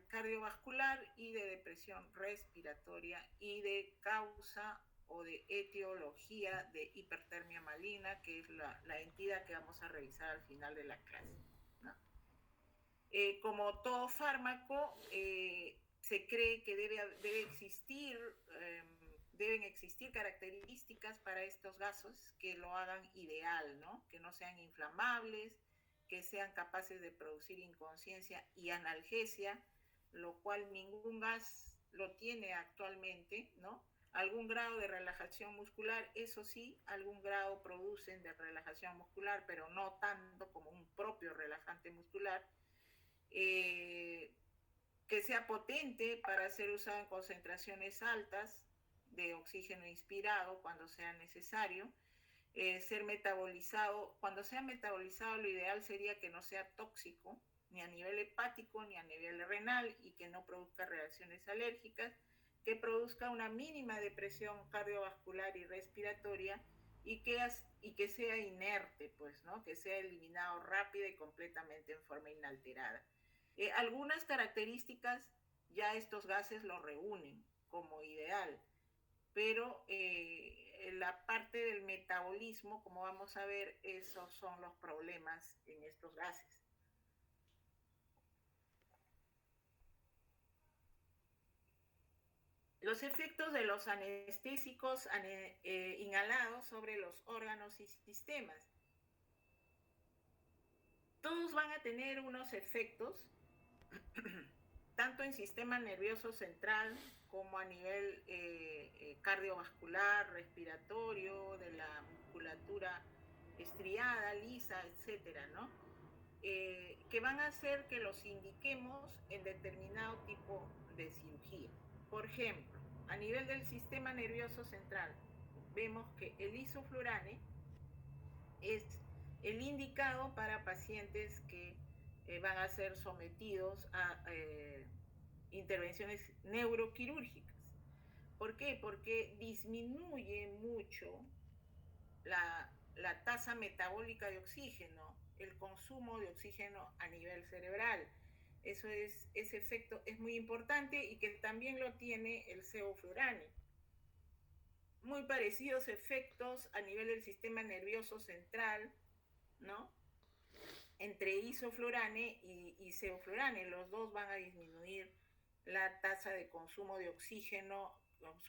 cardiovascular y de depresión respiratoria y de causa o de etiología de hipertermia maligna, que es la entidad que vamos a revisar al final de la clase, ¿no? Como todo fármaco, se cree que deben existir características para estos gases que lo hagan ideal, ¿no? Que no sean inflamables, que sean capaces de producir inconsciencia y analgesia, lo cual ningún gas lo tiene actualmente, ¿no? Algún grado de relajación muscular, eso sí, algún grado producen de relajación muscular, pero no tanto como un propio relajante muscular. Que sea potente para ser usado en concentraciones altas de oxígeno inspirado cuando sea necesario. Ser metabolizado, cuando sea metabolizado lo ideal sería que no sea tóxico ni a nivel hepático ni a nivel renal y que no produzca reacciones alérgicas, que produzca una mínima depresión cardiovascular y respiratoria y que sea inerte, pues, ¿no? Que sea eliminado rápida y completamente en forma inalterada. Algunas características ya estos gases lo reúnen como ideal, pero la parte del metabolismo, como vamos a ver, esos son los problemas en estos gases. Los efectos de los anestésicos inhalados sobre los órganos y sistemas. Todos van a tener unos efectos, tanto en sistema nervioso central como a nivel cardiovascular, respiratorio, de la musculatura estriada, lisa, etcétera, ¿no? Que van a hacer que los indiquemos en determinado tipo de cirugía. Por ejemplo, a nivel del sistema nervioso central, vemos que el isoflurane es el indicado para pacientes que van a ser sometidos a intervenciones neuroquirúrgicas. ¿Por qué? Porque disminuye mucho la tasa metabólica de oxígeno, el consumo de oxígeno a nivel cerebral. Ese efecto es muy importante y que también lo tiene el sevoflurane. Muy parecidos efectos a nivel del sistema nervioso central, ¿no? Entre isoflurane y sevoflurane, los dos van a disminuir la tasa de consumo de oxígeno,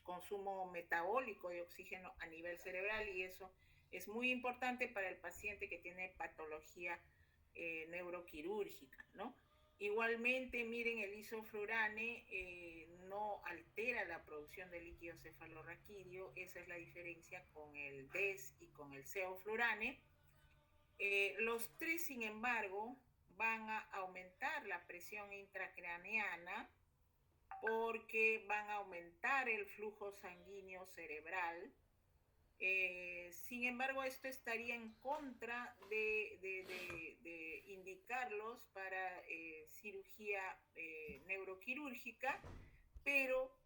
consumo metabólico de oxígeno a nivel cerebral, y eso es muy importante para el paciente que tiene patología neuroquirúrgica, ¿no? Igualmente, miren, el isoflurane no altera la producción de líquido cefalorraquídeo, esa es la diferencia con el DES y con el sevoflurane. Los tres, sin embargo, van a aumentar la presión intracraneana porque van a aumentar el flujo sanguíneo cerebral. Sin embargo, esto estaría en contra de indicarlos para cirugía neuroquirúrgica, pero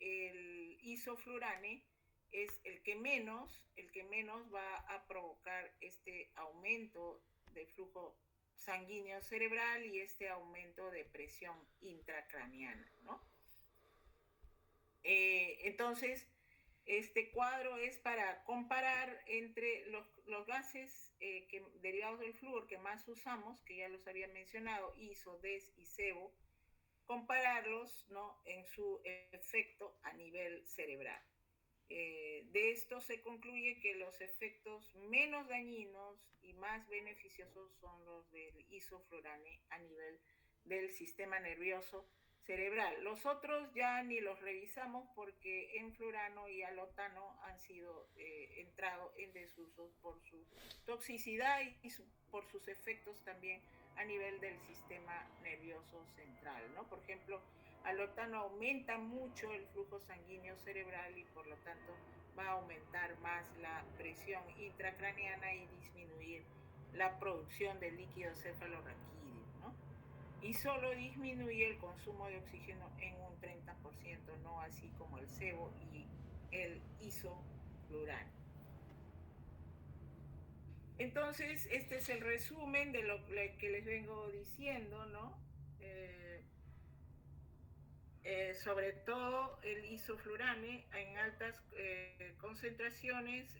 el isoflurane es el que menos va a provocar este aumento de flujo sanguíneo cerebral y este aumento de presión intracraneana, ¿no? Entonces, este cuadro es para comparar entre los gases derivados del flúor que más usamos, que ya los había mencionado, ISO, DES y SEVO, compararlos, ¿no?, en su efecto a nivel cerebral. De esto se concluye que los efectos menos dañinos y más beneficiosos son los del isoflurane a nivel del sistema nervioso cerebral. Los otros ya ni los revisamos porque enflurano y alotano han sido entrado en desuso por su toxicidad y por sus efectos también a nivel del sistema nervioso central, ¿no? Por ejemplo, alotano aumenta mucho el flujo sanguíneo cerebral y por lo tanto va a aumentar más la presión intracraneana y disminuir la producción de líquido cefalorraquídeo, ¿no? Y solo disminuye el consumo de oxígeno en un 30%, no así como el SEVO y el isoflurane. Entonces, este es el resumen de lo que les vengo diciendo, ¿no? Sobre todo el isoflurane en altas concentraciones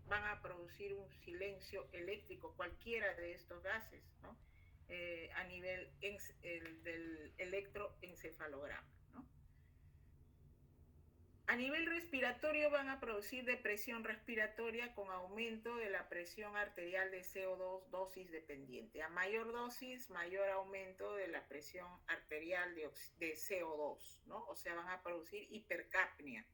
van a producir un silencio eléctrico, cualquiera de estos gases, ¿no? A nivel del electroencefalograma, ¿no? A nivel respiratorio van a producir depresión respiratoria con aumento de la presión arterial de CO2 dosis dependiente. A mayor dosis, mayor aumento de la presión arterial de CO2, ¿no? O sea, van a producir hipercapnia.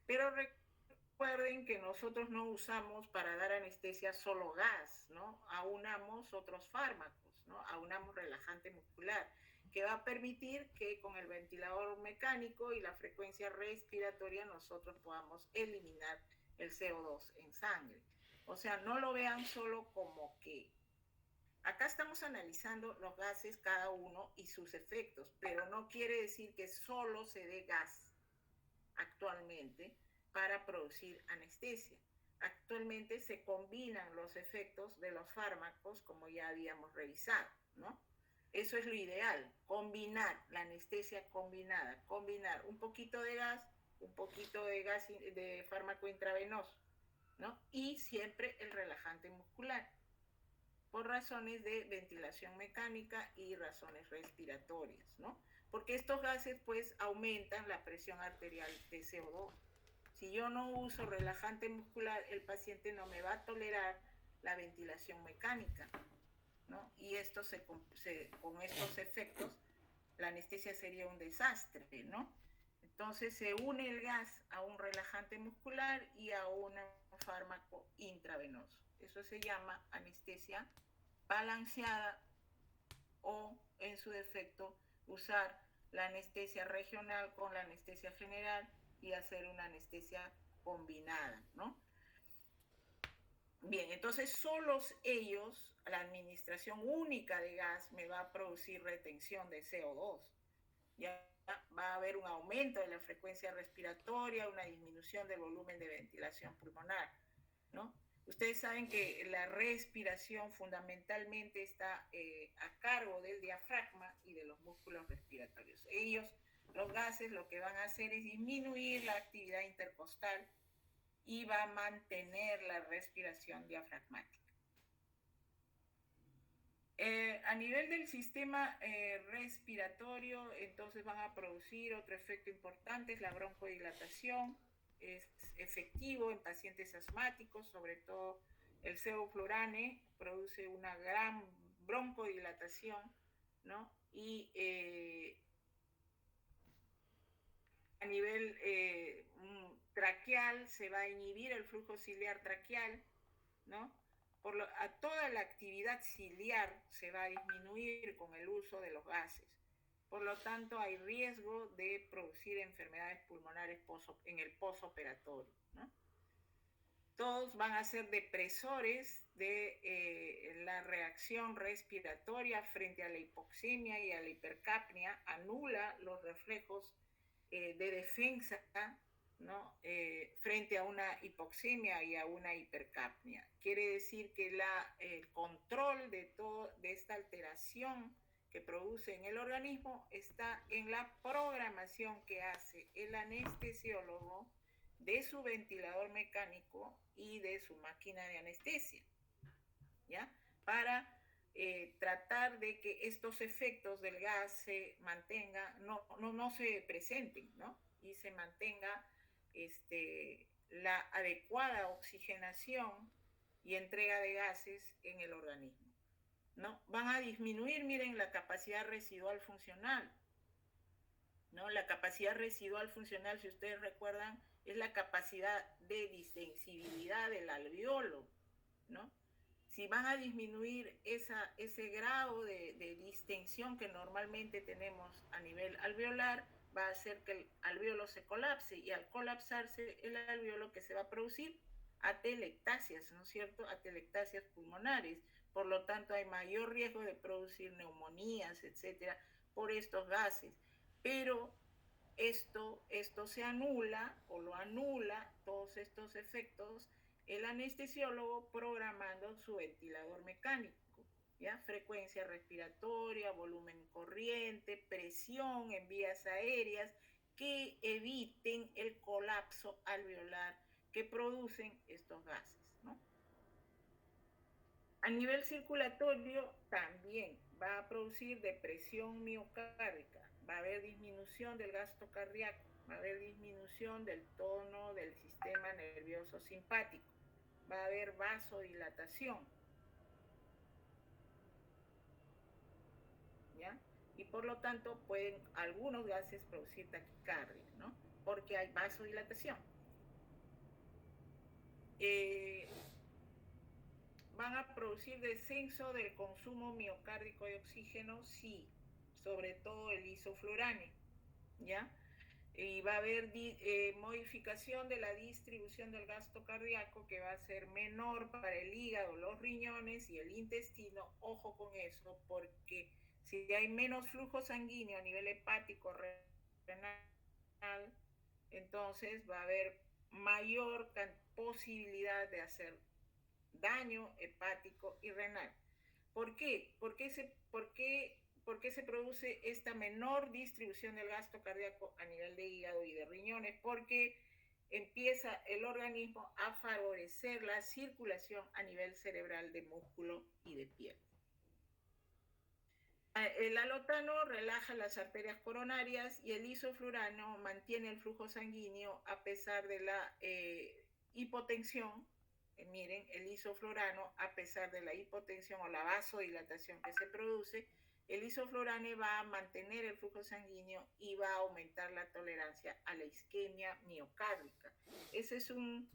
Pero recuerden que nosotros no usamos para dar anestesia solo gas, ¿no? Aunamos otros fármacos, ¿no? Aunamos relajante muscular, que va a permitir que con el ventilador mecánico y la frecuencia respiratoria nosotros podamos eliminar el CO2 en sangre. O sea, no lo vean solo como que acá estamos analizando los gases cada uno y sus efectos, pero no quiere decir que solo se dé gas actualmente para producir anestesia. Actualmente se combinan los efectos de los fármacos, como ya habíamos revisado, ¿no? Eso es lo ideal, combinar la anestesia combinada, combinar un poquito de gas, un poquito de gas de fármaco intravenoso, ¿no? Y siempre el relajante muscular, por razones de ventilación mecánica y razones respiratorias, ¿no? Porque estos gases pues aumentan la presión arterial de CO2. Si yo no uso relajante muscular, el paciente no me va a tolerar la ventilación mecánica, ¿no? Y esto con estos efectos, la anestesia sería un desastre, ¿no? Entonces se une el gas a un relajante muscular y a un fármaco intravenoso. Eso se llama anestesia balanceada o, en su defecto, usar la anestesia regional con la anestesia general y hacer una anestesia combinada, ¿no? Bien, entonces solos ellos, la administración única de gas me va a producir retención de CO2. Ya va a haber un aumento de la frecuencia respiratoria, una disminución del volumen de ventilación pulmonar, ¿no? Ustedes saben que la respiración fundamentalmente está a cargo del diafragma y de los músculos respiratorios. Ellos, los gases, lo que van a hacer es disminuir la actividad intercostal y va a mantener la respiración diafragmática. A nivel del sistema respiratorio, entonces van a producir otro efecto importante, es la broncodilatación. Es efectivo en pacientes asmáticos, sobre todo el sevoflurane produce una gran broncodilatación, ¿no? Y a nivel traqueal se va a inhibir el flujo ciliar traqueal, ¿no? A toda la actividad ciliar se va a disminuir con el uso de los gases. Por lo tanto, hay riesgo de producir enfermedades pulmonares en el posoperatorio, ¿no? Todos van a ser depresores de la reacción respiratoria frente a la hipoxemia y a la hipercapnia, anula los reflejos de defensa, ¿no? Frente a una hipoxemia y a una hipercapnia. Quiere decir que el control de esta alteración que produce en el organismo está en la programación que hace el anestesiólogo de su ventilador mecánico y de su máquina de anestesia, ¿ya? Para tratar de que estos efectos del gas se mantengan, no se presenten, ¿no? Y se mantenga la adecuada oxigenación y entrega de gases en el organismo, ¿no? Van a disminuir, miren, la capacidad residual funcional, ¿no? La capacidad residual funcional, si ustedes recuerdan, es la capacidad de distensibilidad del alveolo, ¿no? Si van a disminuir ese grado de distensión que normalmente tenemos a nivel alveolar, va a hacer que el alveolo se colapse, y al colapsarse el alveolo, que se va a producir atelectasias, ¿no es cierto? Atelectasias pulmonares. Por lo tanto, hay mayor riesgo de producir neumonías, etcétera, por estos gases. Pero esto se anula o lo anula, todos estos efectos, el anestesiólogo programando su ventilador mecánico, ¿ya? Frecuencia respiratoria, volumen corriente, presión en vías aéreas que eviten el colapso alveolar que producen estos gases, ¿no? A nivel circulatorio también va a producir depresión miocárdica, va a haber disminución del gasto cardíaco, va a haber disminución del tono del sistema nervioso simpático, va a haber vasodilatación, ¿ya? Y por lo tanto pueden algunos gases producir taquicardia, ¿no? Porque hay vasodilatación. ¿Van a producir descenso del consumo miocárdico de oxígeno? Sí, sobre todo el isoflurane, ¿ya? Y va a haber modificación de la distribución del gasto cardíaco, que va a ser menor para el hígado, los riñones y el intestino. Ojo con eso, porque si hay menos flujo sanguíneo a nivel hepático, renal, entonces va a haber mayor posibilidad de hacer daño hepático y renal. ¿Por qué? ¿Por qué ¿Por qué se produce esta menor distribución del gasto cardíaco a nivel de hígado y de riñones? Porque empieza el organismo a favorecer la circulación a nivel cerebral de músculo y de piel. El alotano relaja las arterias coronarias y el isoflurano mantiene el flujo sanguíneo a pesar de la hipotensión. Miren, el isoflurano, a pesar de la hipotensión o la vasodilatación que se produce, el isoflurane va a mantener el flujo sanguíneo y va a aumentar la tolerancia a la isquemia miocárdica. Ese es un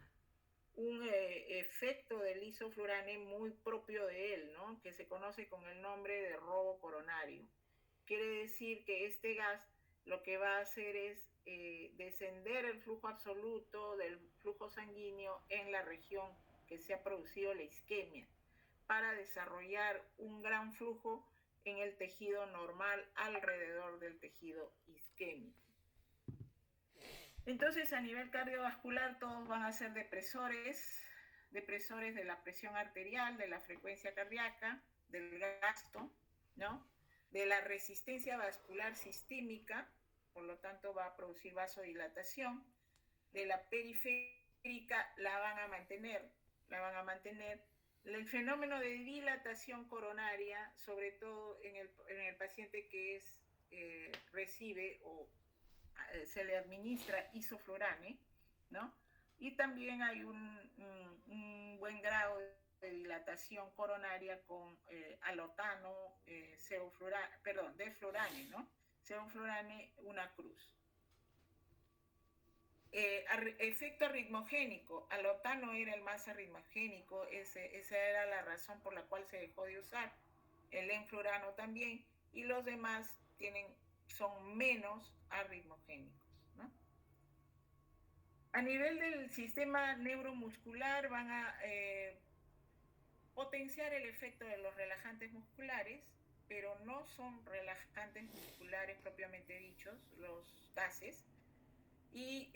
efecto del isoflurane muy propio de él, ¿no? Que se conoce con el nombre de robo coronario. Quiere decir que este gas lo que va a hacer es descender el flujo absoluto del flujo sanguíneo en la región que se ha producido la isquemia, para desarrollar un gran flujo en el tejido normal alrededor del tejido isquémico. Entonces, a nivel cardiovascular, todos van a ser depresores de la presión arterial, de la frecuencia cardíaca, del gasto, ¿no? De la resistencia vascular sistémica, por lo tanto va a producir vasodilatación. De la periférica la van a mantener. El fenómeno de dilatación coronaria, sobre todo en el paciente que recibe o se le administra isoflurane, ¿no? Y también hay un buen grado de dilatación coronaria con alotano, deflurane, ¿no? Sevoflurane, una cruz. Efecto arritmogénico. Alotano era el más arritmogénico, esa era la razón por la cual se dejó de usar. El enflurano también, y los demás son menos arritmogénicos, ¿no? A nivel del sistema neuromuscular van a potenciar el efecto de los relajantes musculares, pero no son relajantes musculares propiamente dichos, los gases, y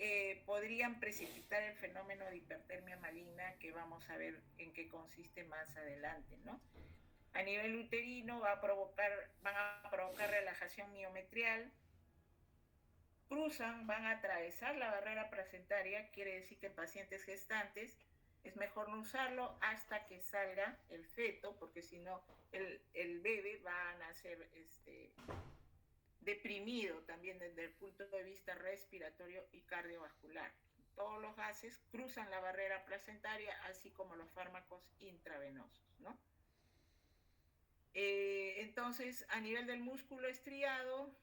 podrían precipitar el fenómeno de hipertermia maligna, que vamos a ver en qué consiste más adelante, ¿no? A nivel uterino van a provocar relajación miometrial, van a atravesar la barrera placentaria, quiere decir que en pacientes gestantes es mejor no usarlo hasta que salga el feto, porque si no el bebé va a nacer deprimido también desde el punto de vista respiratorio y cardiovascular. Todos los gases cruzan la barrera placentaria, así como los fármacos intravenosos, ¿no? Entonces, a nivel del músculo estriado,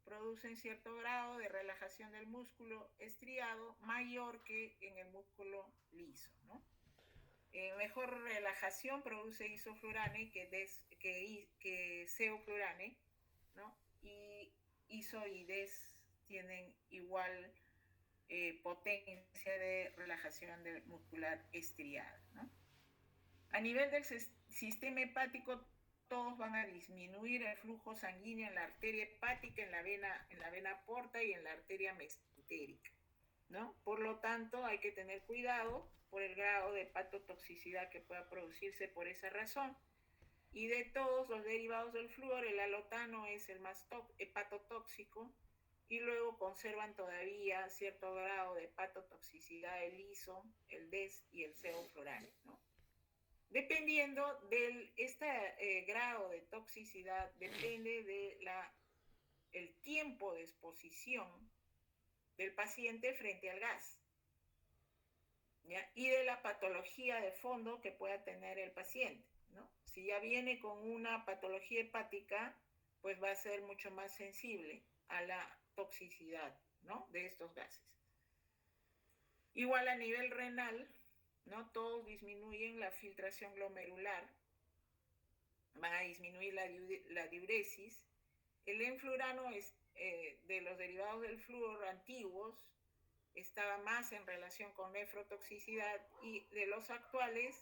producen cierto grado de relajación del músculo estriado mayor que en el músculo liso, ¿no? Mejor relajación produce isoflurane que sevoflurane, ¿no? Y iso y des tienen igual potencia de relajación muscular estriada, ¿no? A nivel del sistema hepático, todos van a disminuir el flujo sanguíneo en la arteria hepática, en la vena porta y en la arteria mesentérica, ¿no? Por lo tanto, hay que tener cuidado por el grado de hepatotoxicidad que pueda producirse por esa razón. Y de todos los derivados del flúor, el alotano es el más hepatotóxico, y luego conservan todavía cierto grado de hepatotoxicidad el iso, el des y el sevoflurane, ¿no? Dependiendo de este grado de toxicidad, depende el tiempo de exposición del paciente frente al gas, ¿ya? Y de la patología de fondo que pueda tener el paciente, ¿no? Si ya viene con una patología hepática, pues va a ser mucho más sensible a la toxicidad, ¿no?, de estos gases. Igual a nivel renal, ¿no? Todos disminuyen la filtración glomerular, van a disminuir la diuresis. El enflurano de los derivados del flúor antiguos estaba más en relación con nefrotoxicidad, y de los actuales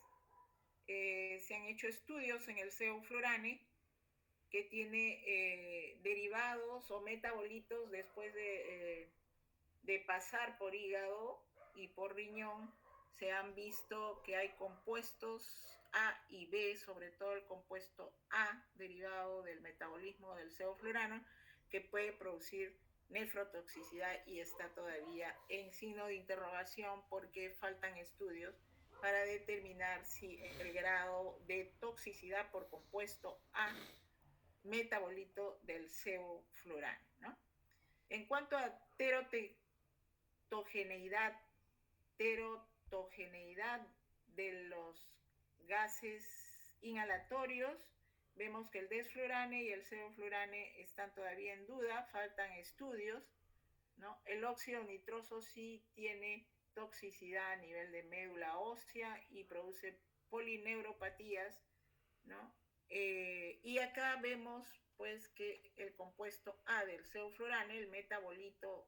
se han hecho estudios en el sevoflurane, que tiene derivados o metabolitos después de pasar por hígado y por riñón. Se han visto que hay compuestos A y B, sobre todo el compuesto A, derivado del metabolismo del sevoflurano, que puede producir nefrotoxicidad y está todavía en signo de interrogación porque faltan estudios para determinar si el grado de toxicidad por compuesto A, metabolito del sevoflurano, ¿no? En cuanto a terotogeneidad, terotogeneidad de los gases inhalatorios, vemos que el desflurane y el sevoflurane están todavía en duda, faltan estudios, ¿no? El óxido nitroso sí tiene toxicidad a nivel de médula ósea y produce polineuropatías, ¿no? Y acá vemos pues que el compuesto A del sevoflurane, el metabolito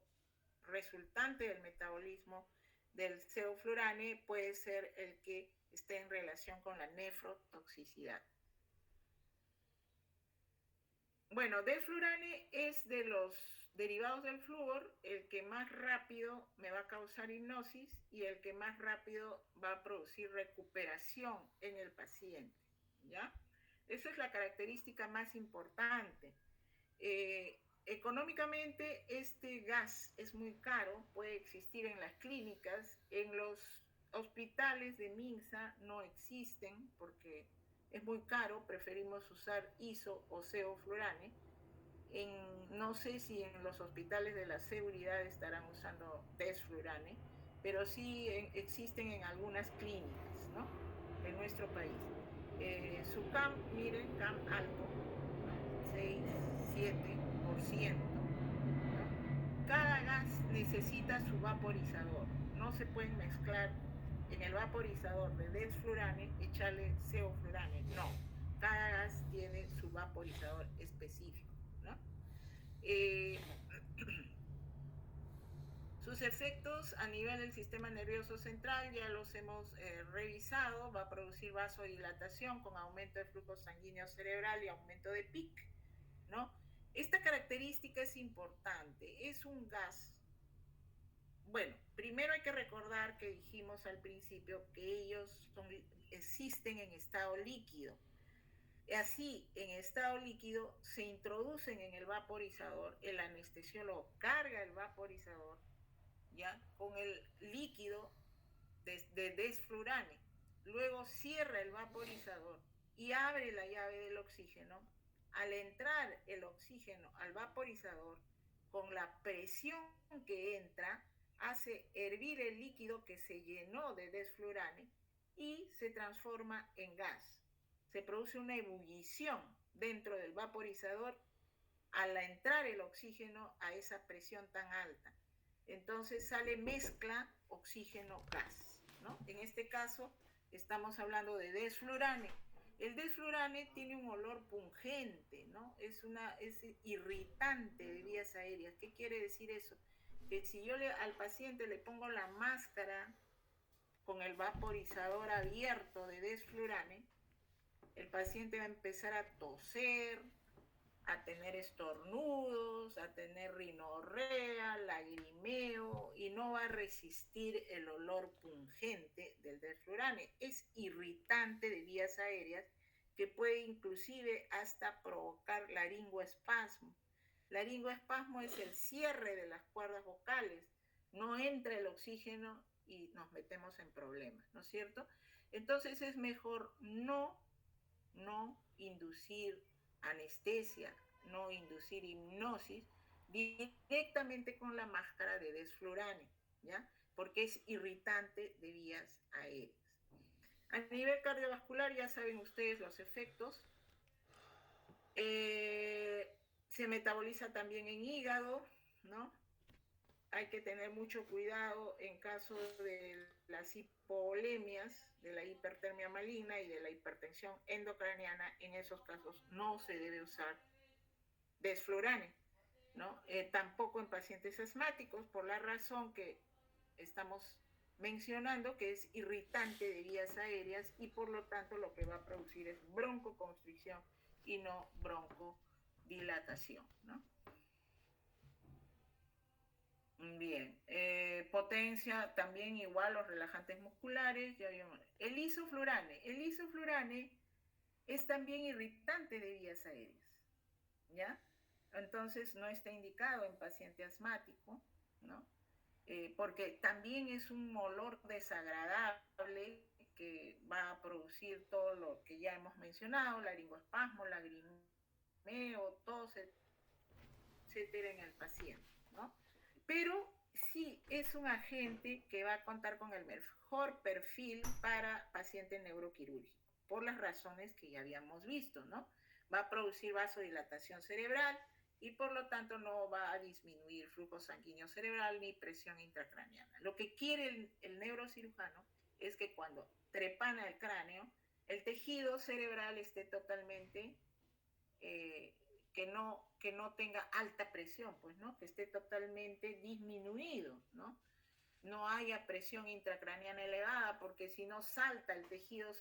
resultante del metabolismo del sevoflurane, puede ser el que esté en relación con la nefrotoxicidad. Bueno, desflurane es de los derivados del flúor el que más rápido me va a causar hipnosis y el que más rápido va a producir recuperación en el paciente, ¿ya? Esa es la característica más importante. Económicamente este gas es muy caro, puede existir en las clínicas, en los hospitales de Minsa no existen porque es muy caro, preferimos usar iso o sevoflurane. No sé si en los hospitales de la seguridad estarán usando desflurane, pero sí existen en algunas clínicas, ¿no?, de nuestro país. Su CAM, miren, CAM alto, ¿no?, 6-7%, ¿no? Cada gas necesita su vaporizador, no se pueden mezclar en el vaporizador de desflurane, echarle sevoflurane, no. Cada gas tiene su vaporizador específico, ¿no? Sus efectos a nivel del sistema nervioso central ya los hemos revisado. Va a producir vasodilatación con aumento de flujo sanguíneo cerebral y aumento de PIC, ¿no? Esta característica es importante. Es un gas. Bueno, primero hay que recordar que dijimos al principio que ellos existen en estado líquido. Así, en estado líquido, se introducen en el vaporizador, el anestesiólogo carga el vaporizador, ¿ya?, con el líquido de desflurane, luego cierra el vaporizador y abre la llave del oxígeno. Al entrar el oxígeno al vaporizador, con la presión que entra, hace hervir el líquido que se llenó de desflurane y se transforma en gas. Se produce una ebullición dentro del vaporizador al entrar el oxígeno a esa presión tan alta. Entonces sale mezcla oxígeno-gas, ¿no? En este caso estamos hablando de desflurane. El desflurane tiene un olor pungente, ¿no? Es irritante de vías aéreas. ¿Qué quiere decir eso? Que si yo al paciente le pongo la máscara con el vaporizador abierto de desflurane, el paciente va a empezar a toser, a tener estornudos, a tener rinorrea, lagrimeo, y no va a resistir el olor pungente del desflurane. Es irritante de vías aéreas que puede inclusive hasta provocar laringoespasmo. Laringoespasmo es el cierre de las cuerdas vocales. No entra el oxígeno y nos metemos en problemas, ¿no es cierto? Entonces es mejor no inducir anestesia, no inducir hipnosis directamente con la máscara de desflurane, ¿ya? Porque es irritante de vías aéreas. A nivel cardiovascular ya saben ustedes los efectos. Se metaboliza también en hígado, ¿no? Hay que tener mucho cuidado en caso de las hipoliemias, de la hipertermia maligna y de la hipertensión endocraniana. En esos casos no se debe usar desflurane, ¿no? Tampoco en pacientes asmáticos, por la razón que estamos mencionando, que es irritante de vías aéreas y por lo tanto lo que va a producir es broncoconstricción y no broncodilatación, ¿no? Bien, potencia también igual los relajantes musculares, ya vimos. El isoflurane es también irritante de vías aéreas, ¿ya? Entonces no está indicado en paciente asmático, ¿no? Porque también es un olor desagradable que va a producir todo lo que ya hemos mencionado, laringoespasmo, lagrimeo, tos, etcétera, en el paciente, ¿no? Pero sí es un agente que va a contar con el mejor perfil para paciente neuroquirúrgico, por las razones que ya habíamos visto, ¿no? Va a producir vasodilatación cerebral y por lo tanto no va a disminuir flujo sanguíneo cerebral ni presión intracraneana. Lo que quiere el neurocirujano es que cuando trepana el cráneo, el tejido cerebral esté totalmente eh, que no tenga alta presión, pues, ¿no? Que esté totalmente disminuido, ¿no? No haya presión intracraneana elevada, porque si no salta el tejido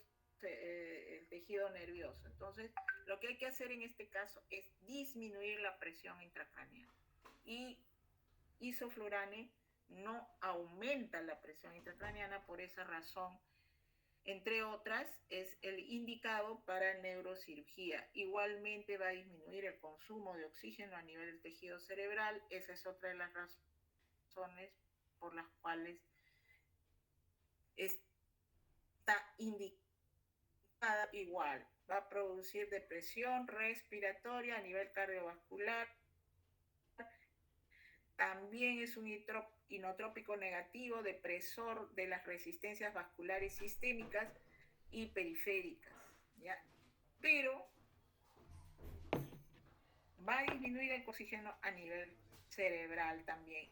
nervioso. Entonces, lo que hay que hacer en este caso es disminuir la presión intracraneana. Y isoflurane no aumenta la presión intracraneana, por esa razón entre otras, es el indicado para neurocirugía. Igualmente va a disminuir el consumo de oxígeno a nivel del tejido cerebral. Esa es otra de las razones por las cuales está indicada igual. Va a producir depresión respiratoria a nivel cardiovascular. También es un inotrópico negativo, depresor de las resistencias vasculares sistémicas y periféricas, ¿ya? Pero va a disminuir el oxígeno a nivel cerebral también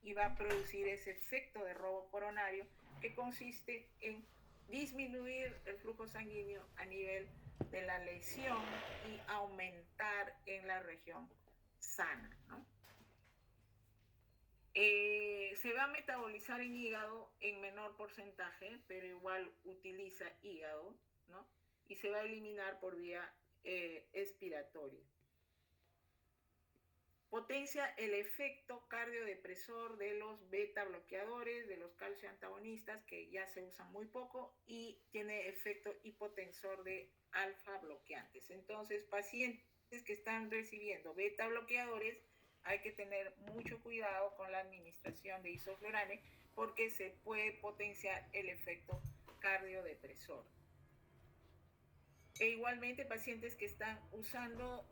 y va a producir ese efecto de robo coronario que consiste en disminuir el flujo sanguíneo a nivel de la lesión y aumentar en la región sana, ¿no? Se va a metabolizar en hígado en menor porcentaje, pero igual utiliza hígado, ¿no? Y se va a eliminar por vía expiratoria. Potencia el efecto cardiodepresor de los beta bloqueadores, de los calcio antagonistas, que ya se usan muy poco, y tiene efecto hipotensor de alfa bloqueantes. Entonces, pacientes que están recibiendo beta bloqueadores, hay que tener mucho cuidado con la administración de isoflurane porque se puede potenciar el efecto cardiodepresor. E igualmente pacientes que están usando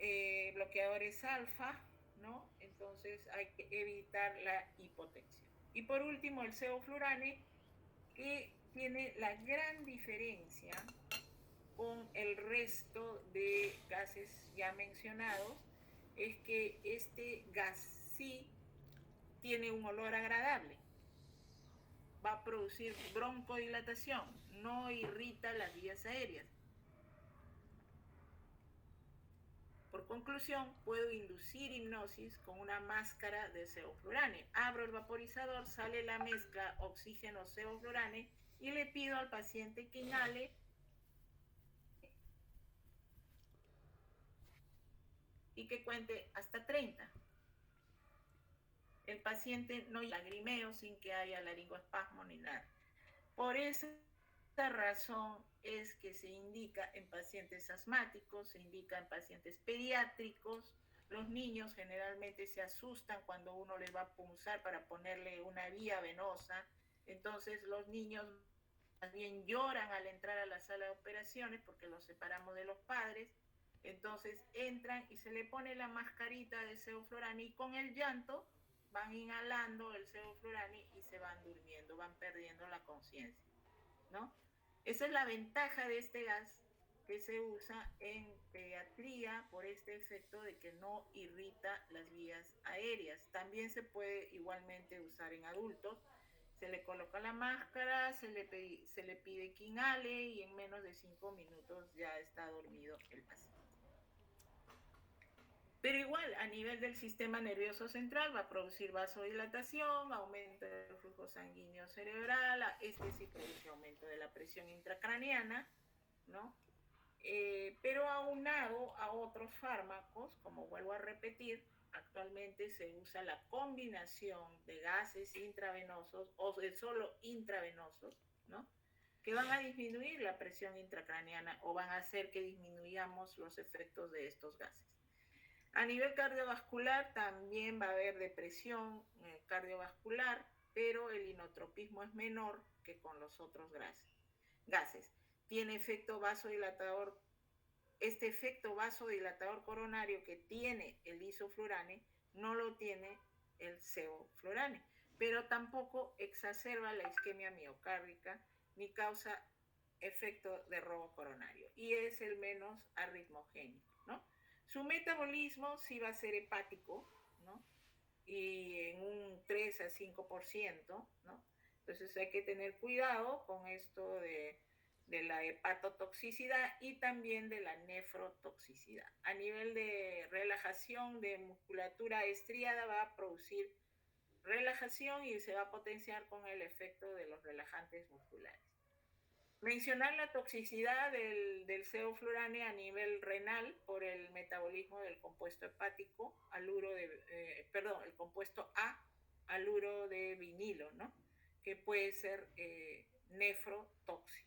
bloqueadores alfa, ¿no? Entonces hay que evitar la hipotensión. Y por último, el sevoflurane, que tiene la gran diferencia con el resto de gases ya mencionados, es que este gas sí tiene un olor agradable. Va a producir broncodilatación, no irrita las vías aéreas. Por conclusión, puedo inducir hipnosis con una máscara de sevoflurane. Abro el vaporizador, sale la mezcla oxígeno-sevoflurane y le pido al paciente que inhale y que cuente hasta 30. El paciente no lagrimeo sin que haya laringoespasmo ni nada. Por esa razón es que se indica en pacientes asmáticos, se indica en pacientes pediátricos. Los niños generalmente se asustan cuando uno les va a punzar para ponerle una vía venosa. Entonces los niños más bien lloran al entrar a la sala de operaciones porque los separamos de los padres. Entonces entran y se le pone la mascarita de sevoflurane y con el llanto van inhalando el sevoflurane y se van durmiendo, van perdiendo la conciencia, ¿no? Esa es la ventaja de este gas que se usa en pediatría por este efecto de que no irrita las vías aéreas. También se puede igualmente usar en adultos. Se le coloca la máscara, se le pide que inhale y en menos de 5 minutos ya está dormido el paciente. Pero igual, a nivel del sistema nervioso central va a producir vasodilatación, aumento del flujo sanguíneo cerebral, este sí produce aumento de la presión intracraneana, ¿no? Pero aunado a otros fármacos, como vuelvo a repetir, actualmente se usa la combinación de gases intravenosos o de solo intravenosos, ¿no? Que van a disminuir la presión intracraneana o van a hacer que disminuyamos los efectos de estos gases. A nivel cardiovascular también va a haber depresión cardiovascular, pero el inotropismo es menor que con los otros gases. Tiene efecto vasodilatador. Este efecto vasodilatador coronario que tiene el isoflurane no lo tiene el sevoflurane, pero tampoco exacerba la isquemia miocárdica ni causa efecto de robo coronario y es el menos arritmogénico, ¿no? Su metabolismo sí va a ser hepático, ¿no? Y en un 3 a 5%, ¿no? Entonces hay que tener cuidado con esto de la hepatotoxicidad y también de la nefrotoxicidad. A nivel de relajación de musculatura estriada va a producir relajación y se va a potenciar con el efecto de los relajantes musculares. Mencionar la toxicidad del sevoflurane a nivel renal por el metabolismo del compuesto hepático, el compuesto A, aluro de vinilo, ¿no? Que puede ser nefrotóxico.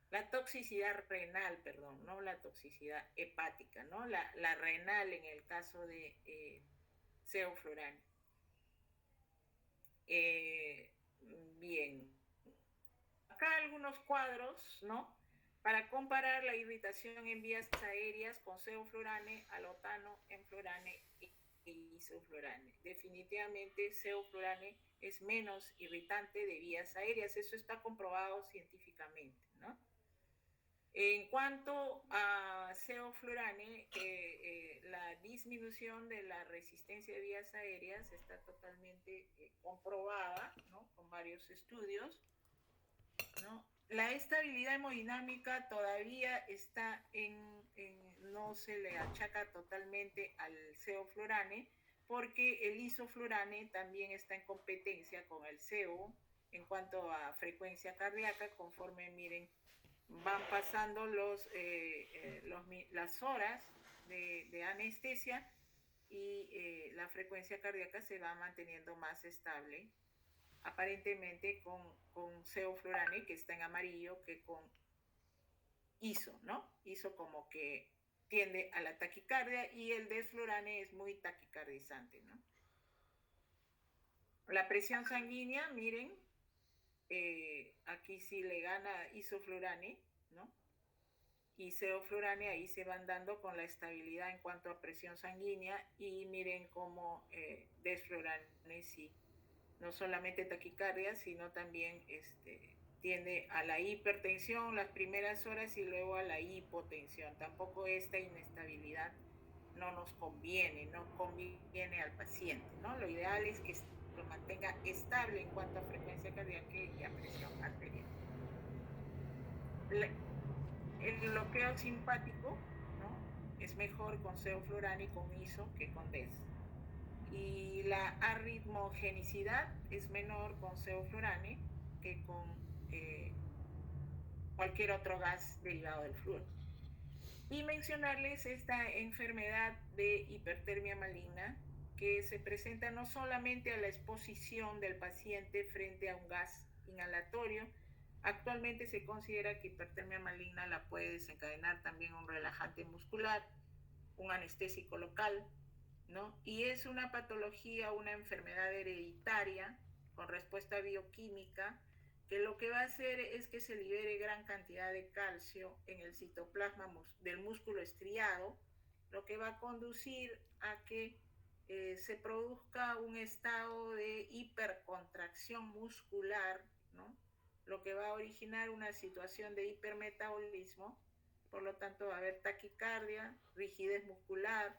La toxicidad renal, perdón, no la toxicidad hepática, ¿no? La renal en el caso de sevoflurane. Bien, acá algunos cuadros, ¿no? Para comparar la irritación en vías aéreas con sevoflurane, alotano, enflurane e isoflurane. Definitivamente sevoflurane es menos irritante de vías aéreas, eso está comprobado científicamente, ¿no? En cuanto a sevoflurane, la disminución de la resistencia de vías aéreas está totalmente comprobada, ¿no? Con varios estudios, ¿no? La estabilidad hemodinámica todavía está no se le achaca totalmente al sevoflurane porque el isoflurane también está en competencia con el sevo en cuanto a frecuencia cardíaca. Conforme miren van pasando las horas de anestesia y la frecuencia cardíaca se va manteniendo más estable, aparentemente con sevoflurane, que está en amarillo, que con ISO, ¿no? ISO como que tiende a la taquicardia y el desflurane es muy taquicardizante, ¿no? La presión sanguínea, miren, aquí sí le gana isoflurane, ¿no? Y sevoflurane ahí se van dando con la estabilidad en cuanto a presión sanguínea y miren cómo desflurane sí, no solamente taquicardia, sino también tiende a la hipertensión las primeras horas y luego a la hipotensión. Tampoco esta inestabilidad no nos conviene, no conviene al paciente, ¿no? Lo ideal es que lo mantenga estable en cuanto a frecuencia cardíaca y a presión arterial. El bloqueo simpático, ¿no? Es mejor con sevoflurane y con ISO que con DES. Y la arritmogenicidad es menor con sevoflurane que con cualquier otro gas derivado del flúor. Y mencionarles esta enfermedad de hipertermia maligna que se presenta no solamente a la exposición del paciente frente a un gas inhalatorio. Actualmente se considera que hipertermia maligna la puede desencadenar también un relajante muscular, un anestésico local, ¿no? Y es una patología, una enfermedad hereditaria con respuesta bioquímica que lo que va a hacer es que se libere gran cantidad de calcio en el citoplasma del músculo estriado, lo que va a conducir a que se produzca un estado de hipercontracción muscular, ¿no? Lo que va a originar una situación de hipermetabolismo, por lo tanto va a haber taquicardia, rigidez muscular,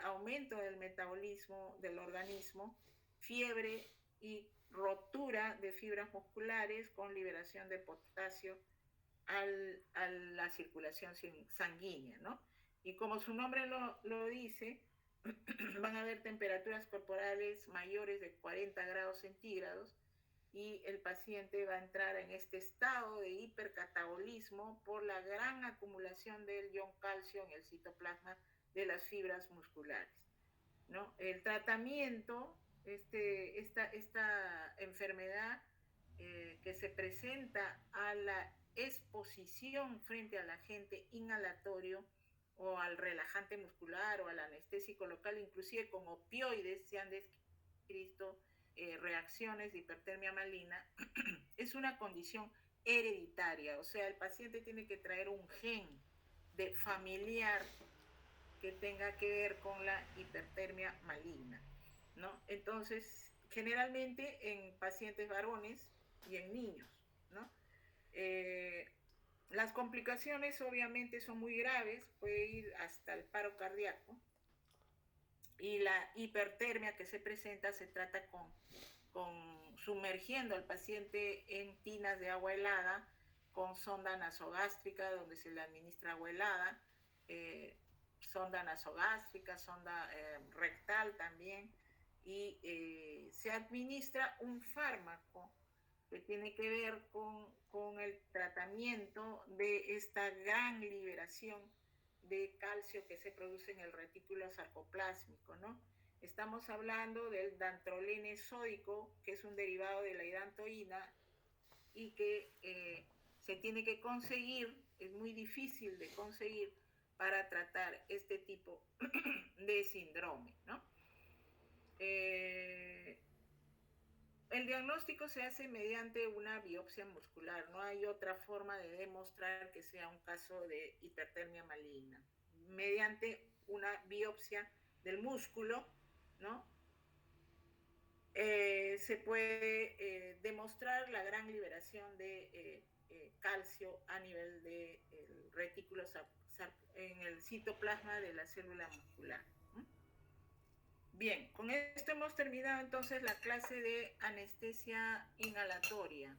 aumento del metabolismo del organismo, fiebre y rotura de fibras musculares con liberación de potasio a la circulación sanguínea, ¿no? Y como su nombre lo dice, van a haber temperaturas corporales mayores de 40 grados centígrados y el paciente va a entrar en este estado de hipercatabolismo por la gran acumulación del ion calcio en el citoplasma de las fibras musculares. ¿no? El tratamiento, esta enfermedad que se presenta a la exposición frente al agente inhalatorio o al relajante muscular o al anestésico local, inclusive con opioides se han descrito reacciones de hipertermia maligna, es una condición hereditaria, o sea, el paciente tiene que traer un gen de familiar que tenga que ver con la hipertermia maligna, ¿no? Entonces, generalmente en pacientes varones y en niños, ¿no? Eh, las complicaciones obviamente son muy graves, puede ir hasta el paro cardíaco, y la hipertermia que se presenta se trata con sumergiendo al paciente en tinas de agua helada con sonda nasogástrica donde se le administra agua helada, sonda nasogástrica, sonda rectal también, y se administra un fármaco que tiene que ver con el tratamiento de esta gran liberación de calcio que se produce en el retículo sarcoplásmico, ¿no? Estamos hablando del dantrolene sódico, que es un derivado de la hidantoína y que se tiene que conseguir, es muy difícil de conseguir para tratar este tipo de síndrome, ¿no? El diagnóstico se hace mediante una biopsia muscular, no hay otra forma de demostrar que sea un caso de hipertermia maligna. Mediante una biopsia del músculo, ¿no? Se puede demostrar la gran liberación de calcio a nivel del retículo en el citoplasma de la célula muscular. Bien, con esto hemos terminado entonces la clase de anestesia inhalatoria.